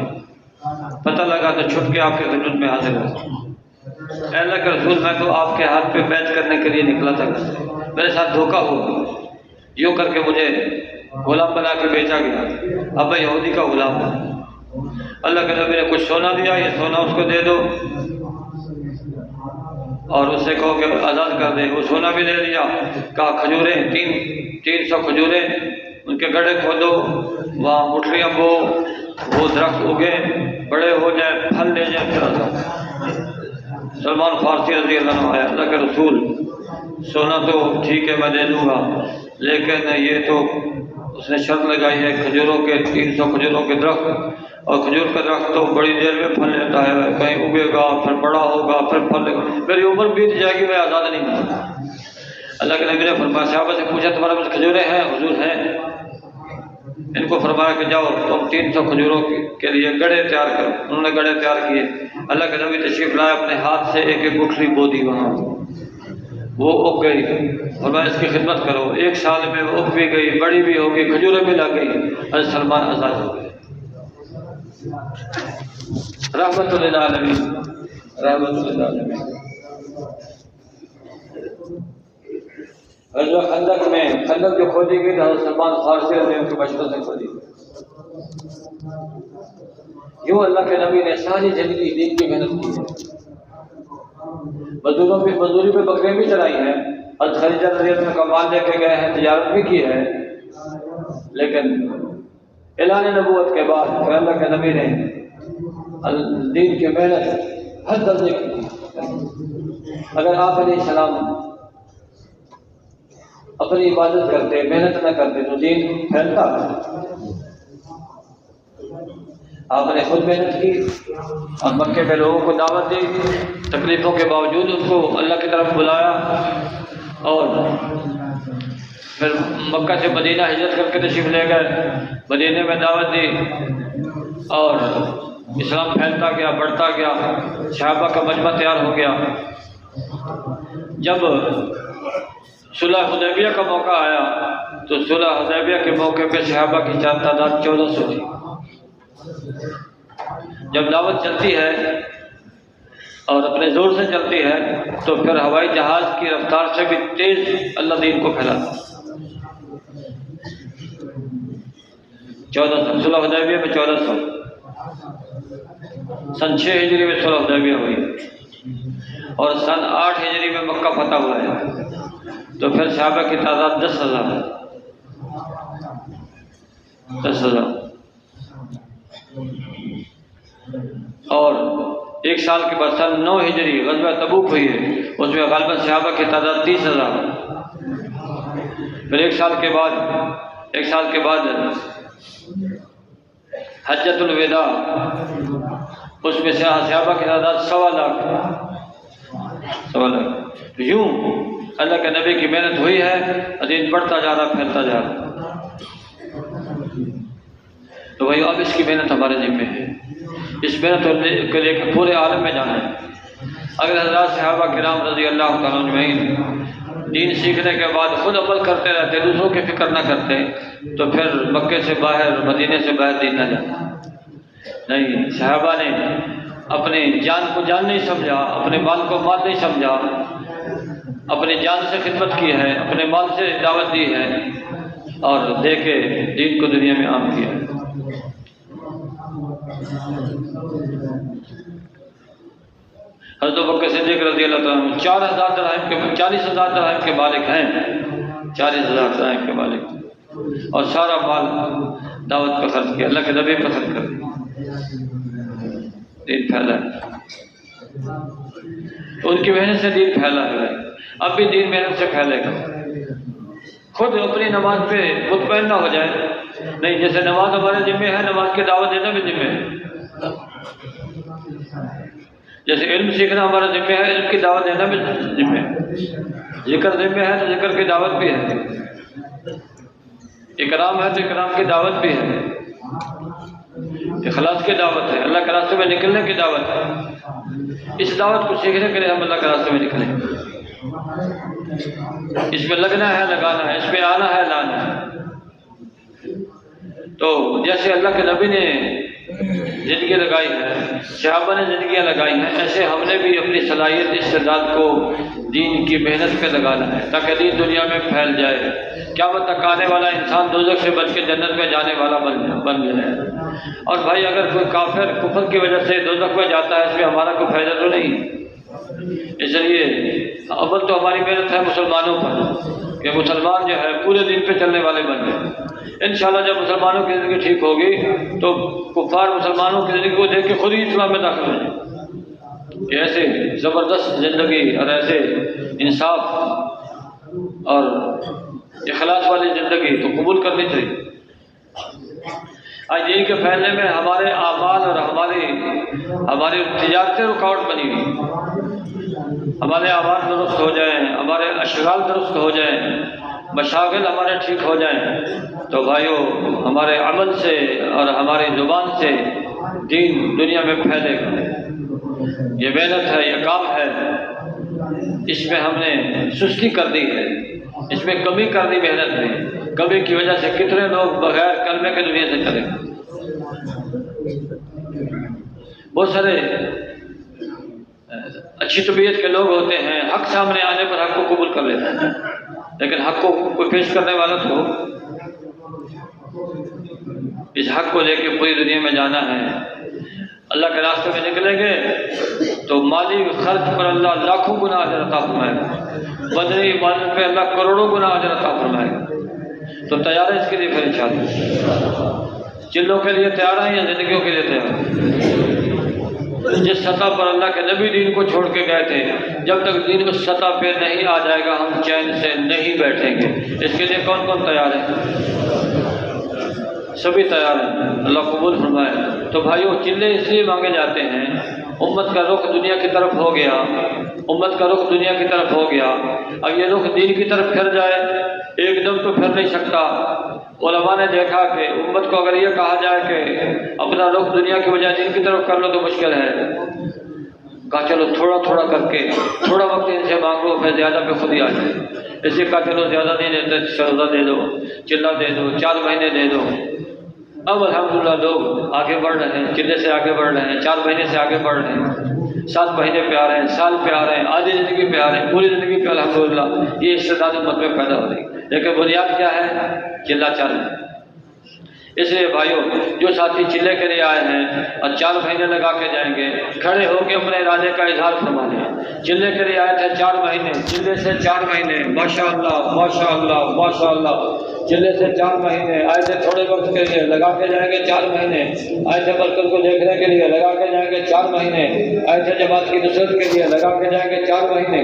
پتہ لگا تو چھپ کے آپ کی خدمت میں حاضر ہو۔ اے اللہ کے رسول، میں تو آپ کے ہاتھ پہ بیعت کرنے کے لیے نکلا تھا، میرے ساتھ دھوکہ ہوا، یوں کر کے مجھے غلام بنا کے بیچا گیا، اب میں یہودی کا غلام ہوں۔ اللہ کے نبی نے کچھ سونا دیا، یہ سونا اس کو دے دو اور اس سے کہو کہ آزاد کر دے۔ وہ سونا بھی دے دیا، کہا کھجوریں 300 کھجوریں، ان کے گڑھے کھودو، وہاں مٹھلیاں بو، وہ درخت اگے، بڑے ہو جائیں، پھل لے جائیں، پھر آزاد۔ سلمان فارسی رضی اللہ عنہ آیا، اللہ کے رسول سونا تو ٹھیک ہے میں دے دوں گا، لیکن یہ تو اس نے شرط لگائی ہے کھجوروں کے 300 کھجوروں کے درخت، اور کھجور کا درخت تو بڑی دیر میں پھل لیتا ہے، کہیں اگے گا پھر بڑا ہوگا پھر پھل لے گا، میری عمر بیت جائے گی، میں آزاد نہیں ہوں۔ اللہ کے نبی نے فرمایا، صحابہ سے پوچھا تمہارے پاس کھجوریں ہیں؟ حضور ہیں۔ ان کو فرمایا کہ جاؤ تم 300 کھجوروں کے لیے گڑھے تیار کرو۔ انہوں نے گڑھے تیار کیے، اللہ کے نبی تشریف لائے، اپنے ہاتھ سے ایک ایک گٹھلی بو دی، وہاں وہ اگ گئی، فرمایا اس کی خدمت کرو۔ 1 سال میں وہ اگ بھی گئی، بڑی بھی ہو گئی، کھجوریں بھی لگ گئی، حضرت سلمان آزاد ہو گئے۔ رحمت للعالمین، رحمت للعالمین۔ غزوہ خندق جو کھودی گئی تو حضرت سلمان فارسی رضی اللہ عنہ کے مشورے سے کھودی گئی۔ یوں اللہ کے نبی نے ساری زندگی دین کی محنت کی ہے۔ مزدوری پہ بکریاں بھی چلائی ہیں، حضرت خدیجہ رضی اللہ عنہ کا مال لے کے گئے ہیں، تجارت بھی کی ہے، لیکن اعلان نبوت کے بعد پھر اللہ کے نبی نے دین کی محنت ہر درجے کی۔ اگر آپ علیہ السلام اپنی عبادت کرتے، محنت نہ کرتے تو دین پھیلتا۔ آپ نے خود محنت کی اور مکے میں لوگوں کو دعوت دی، تکلیفوں کے باوجود ان کو اللہ کی طرف بلایا، اور پھر مکہ سے مدینہ ہجرت کر کے تشریف لے گئے، مدینے میں دعوت دی اور اسلام پھیلتا گیا، بڑھتا گیا، صحابہ کا مجمع تیار ہو گیا۔ جب صلح حدیبیہ کا موقع آیا تو صلح حدیبیہ کے موقع پہ صحابہ کی تعداد 1400 تھی۔ جب دعوت چلتی ہے اور اپنے زور سے چلتی ہے تو پھر ہوائی جہاز کی رفتار سے بھی تیز اللہ دین کو پھیلاتا۔ 1400 صلح حدیبیہ میں 1400، سن 6 ہجری میں صلح حدیبیہ ہوئی اور سن 8 ہجری میں مکہ فتح ہوا ہے، تو پھر صحابہ کی تعداد 10,000 اور 1 سال کے بعد سن 9 ہجری غزوہ تبوک ہوئی ہے، اس میں غالباً صحابہ کی تعداد 30,000۔ پھر 1 سال کے بعد حجۃ الوداع، اس میں صحابہ کی تعداد 1.25 لاکھ۔ یوں اللہ کے نبی کی محنت ہوئی ہے، دین بڑھتا جا رہا، پھیلتا جا رہا۔ تو بھائی اب اس کی محنت ہمارے ذمہ ہے، اس محنت کو لے کے پورے عالم میں جانا ہے۔ اگر حضرات صحابہ کرام رضی اللہ تعالیٰ اجمعین دین سیکھنے کے بعد خود عمل کرتے رہتے، دوسروں کی فکر نہ کرتے، تو پھر مکے سے باہر، مدینے سے باہر دین نہ جاتا۔ نہیں، صحابہ نے اپنی جان کو جان نہیں سمجھا، اپنے مال کو مال نہیں سمجھا، اپنی جان سے خدمت کی ہے، اپنے مال سے دعوت دی ہے اور دے کے دین کو دنیا میں عام کیا ہے۔ حضرت ابوبکر صدیق رضی اللہ تعالیٰ عنہ 40,000 درہم کے مالک ہیں، 40,000 درہم کے مالک، اور سارا مال دعوت پہ خرچ کیا، اللہ کے نبی پہ خرچ کر دیا، دین پھیلا ہے۔ تو ان کی محنت سے دین پھیلا ہے، اب بھی دین محنت سے پھیلے گا۔ خود اپنی نماز پہ مطمئن نہ ہو جائے، نہیں جیسے نماز ہمارے ذمہ ہے، نماز کی دعوت دینا بھی ذمہ ہے، جیسے علم سیکھنا ہمارا ذمہ ہے، علم کی دعوت دینا بھی ذمہ ہے، ذکر ذمہ ہے تو ذکر کی دعوت بھی ہے، اکرام ہے تو اکرام کی دعوت بھی ہے، اخلاص کی دعوت ہے، اللہ کے راستے میں نکلنے کی دعوت ہے۔ اس دعوت کو سیکھنے کے لیے ہم اللہ کے راستے میں نکلیں، اس میں لگنا ہے، لگانا ہے، اس میں آنا ہے، لانا ہے۔ تو جیسے اللہ کے نبی نے زندگی لگائی ہے، صحابہ نے زندگیاں لگائی ہیں، ایسے ہم نے بھی اپنی صلاحیت استعداد کو دین کی محنت پہ لگانا ہے تاکہ دین دنیا میں پھیل جائے، قیامت تک آنے والا انسان دوزخ سے بچ کے جنت میں جانے والا بن جائے۔ اور بھائی اگر کوئی کافر کفر کی وجہ سے دوزخ میں جاتا ہے، اس میں ہمارا کوئی فائدہ تو نہیں، اس لیے اول تو ہماری محنت ہے مسلمانوں پر کہ مسلمان جو ہے پورے دین پہ چلنے والے بن جائیں۔ انشاءاللہ جب مسلمانوں کی زندگی ٹھیک ہوگی تو کفار مسلمانوں کی زندگی کو دیکھ کے خود ہی اسلام میں داخل ہو جائیں کہ ایسے زبردست زندگی اور ایسے انصاف اور اخلاص والی زندگی تو قبول کرنی چاہیے۔ آج دین کے پھیلنے میں ہمارے اعمال اور ہماری تجارتیں رکاوٹ بنی ہوئی، ہمارے اعمال درست ہو جائیں، ہمارے اشغال درست ہو جائیں، مشاغل ہمارے ٹھیک ہو جائیں تو بھائیو ہمارے عمل سے اور ہماری زبان سے دین دنیا میں پھیلے گا۔ یہ محنت ہے، یہ کام ہے، اس میں ہم نے سستی کر دی ہے، اس میں کمی کر دی محنت میں، کمی کی وجہ سے کتنے لوگ بغیر کلمے کے دنیا سے چلے گئے۔ بہت سارے اچھی طبیعت کے لوگ ہوتے ہیں، حق سامنے آنے پر حق کو قبول کر لیتے ہیں، لیکن حق کو کوئی پیش کرنے والا تو اس حق کو لے کے پوری دنیا میں جانا ہے۔ اللہ کے راستے میں نکلیں گے تو مالی خرچ پر اللہ لاکھوں گنا اجر عطا فرمائے گا، بدنی عبادت پہ اللہ کروڑوں گنا اجر عطا فرمائے گا۔ تو تیار ہے اس کے لیے پھر انشاءاللہ؟ چلوں کے لیے تیار ہیں یا زندگیوں کے لیے تیار ہیں؟ جس سطح پر اللہ کے نبی دین کو چھوڑ کے گئے تھے، جب تک دین اس سطح پہ نہیں آ جائے گا ہم چین سے نہیں بیٹھیں گے۔ اس کے لیے کون کون تیار ہے؟ سبھی تیار ہیں، اللہ قبول فرمائے۔ تو بھائیو چلے اس لیے مانگے جاتے ہیں، امت کا رخ دنیا کی طرف ہو گیا، امت کا رخ دنیا کی طرف ہو گیا، اب یہ رخ دین کی طرف پھر جائے ایک دم تو پھر نہیں سکتا۔ علماء نے دیکھا کہ امت کو اگر یہ کہا جائے کہ اپنا رخ دنیا کی بجائے دین کی طرف کر لو تو مشکل ہے، کہا چلو تھوڑا تھوڑا کر کے تھوڑا وقت ان سے مانگو، پھر زیادہ پہ خود ہی آ جائے۔ اسے کہا چلو زیادہ نہیں دیتے، سرزہ دے دو، چلہ دے دو، 4 مہینے دے دو۔ اب الحمدللہ لوگ آگے بڑھ رہے ہیں، چلے سے آگے بڑھ رہے ہیں، 4 مہینے سے آگے بڑھ رہے ہیں، 7 مہینے پہ آ رہے ہیں، سال پہ آ رہے ہیں، آدھی زندگی پہ آ رہے ہیں، پوری زندگی پہ الحمدللہ یہ استعداد امت میں پیدا ہو رہی ہے۔ لیکن بنیاد کیا ہے؟ چلہ چلنا۔ اس لیے بھائیو جو ساتھی چلے کے لیے آئے ہیں اور 4 مہینے لگا کے جائیں گے، کھڑے ہو کے اپنے ارادے کا اظہار فرما لیں۔ چلے کے لیے آئے تھے 4 مہینے، چلے سے 4 مہینے، ماشاءاللہ ماشاءاللہ ماشاءاللہ، چلے سے 4 مہینے آئے تھے، تھوڑے وقت کے لیے لگا کے جائیں گے 4 مہینے، آئے تھے برکت کو دیکھنے کے لیے لگا کے جائیں گے 4 مہینے، آئے تھے جماعت کی نصرت کے لیے لگا کے جائیں گے 4 مہینے۔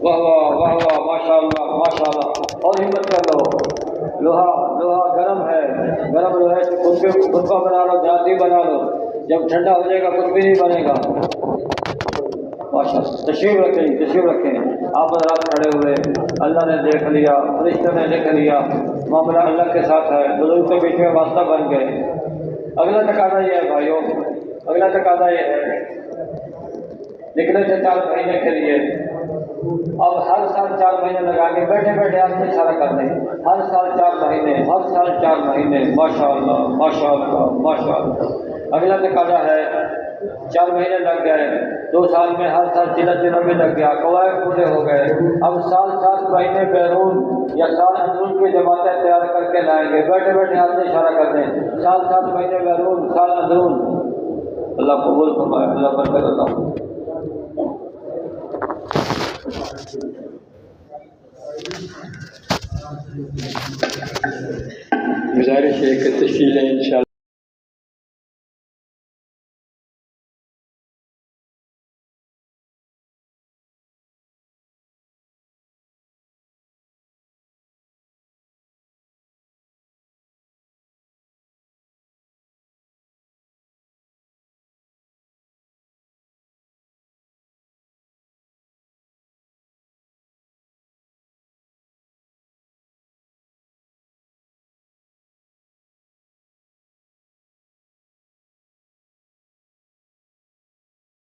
واہ واہ واہ واہ، ماشاءاللہ ماشاءاللہ، اور ہمت کر لو، لوہا گرم ہے، گرم لوہے سے خطبہ بنا لو، جاتی بنا لو، جب ٹھنڈا ہو جائے گا کچھ بھی نہیں بنے گا۔ ماشاءاللہ، تشریف رکھیں۔ آپ حضرات کھڑے ہوئے، اللہ نے دیکھ لیا، فرشتوں نے لکھ لیا، معاملہ اللہ کے ساتھ ہے، بزرگ کے بیچ میں واسطہ بن گئے۔ اگلا تقاضا یہ ہے بھائیوں، اگلا تقاضا یہ ہے، نکلے تھے 4 مہینے کے لیے، اب ہر سال 4 مہینے لگا کے بیٹھے بیٹھے آپ سے اشارہ کر دیں، ہر سال 4 مہینے، ہر سال 4 مہینے، ماشاءاللہ ماشاءاللہ ماشاءاللہ۔ اگلا تقاضا ہے 4 مہینے لگ گئے، 2 سال میں ہر سال چلہ بھی لگ گیا، قواعد پورے ہو گئے، اب سال 7 مہینے بیرون یا سال اندرون کی جماعتیں تیار کر کے لائیں گے، بیٹھے بیٹھے آپ سے اشارہ کر دیں، سال 7 مہینے بیرون، سال اندرون۔ اللہ قبول فرمائے، اللہ برکت عطا۔ گزارش ہے کہ تشکیل ہے انشاءاللہ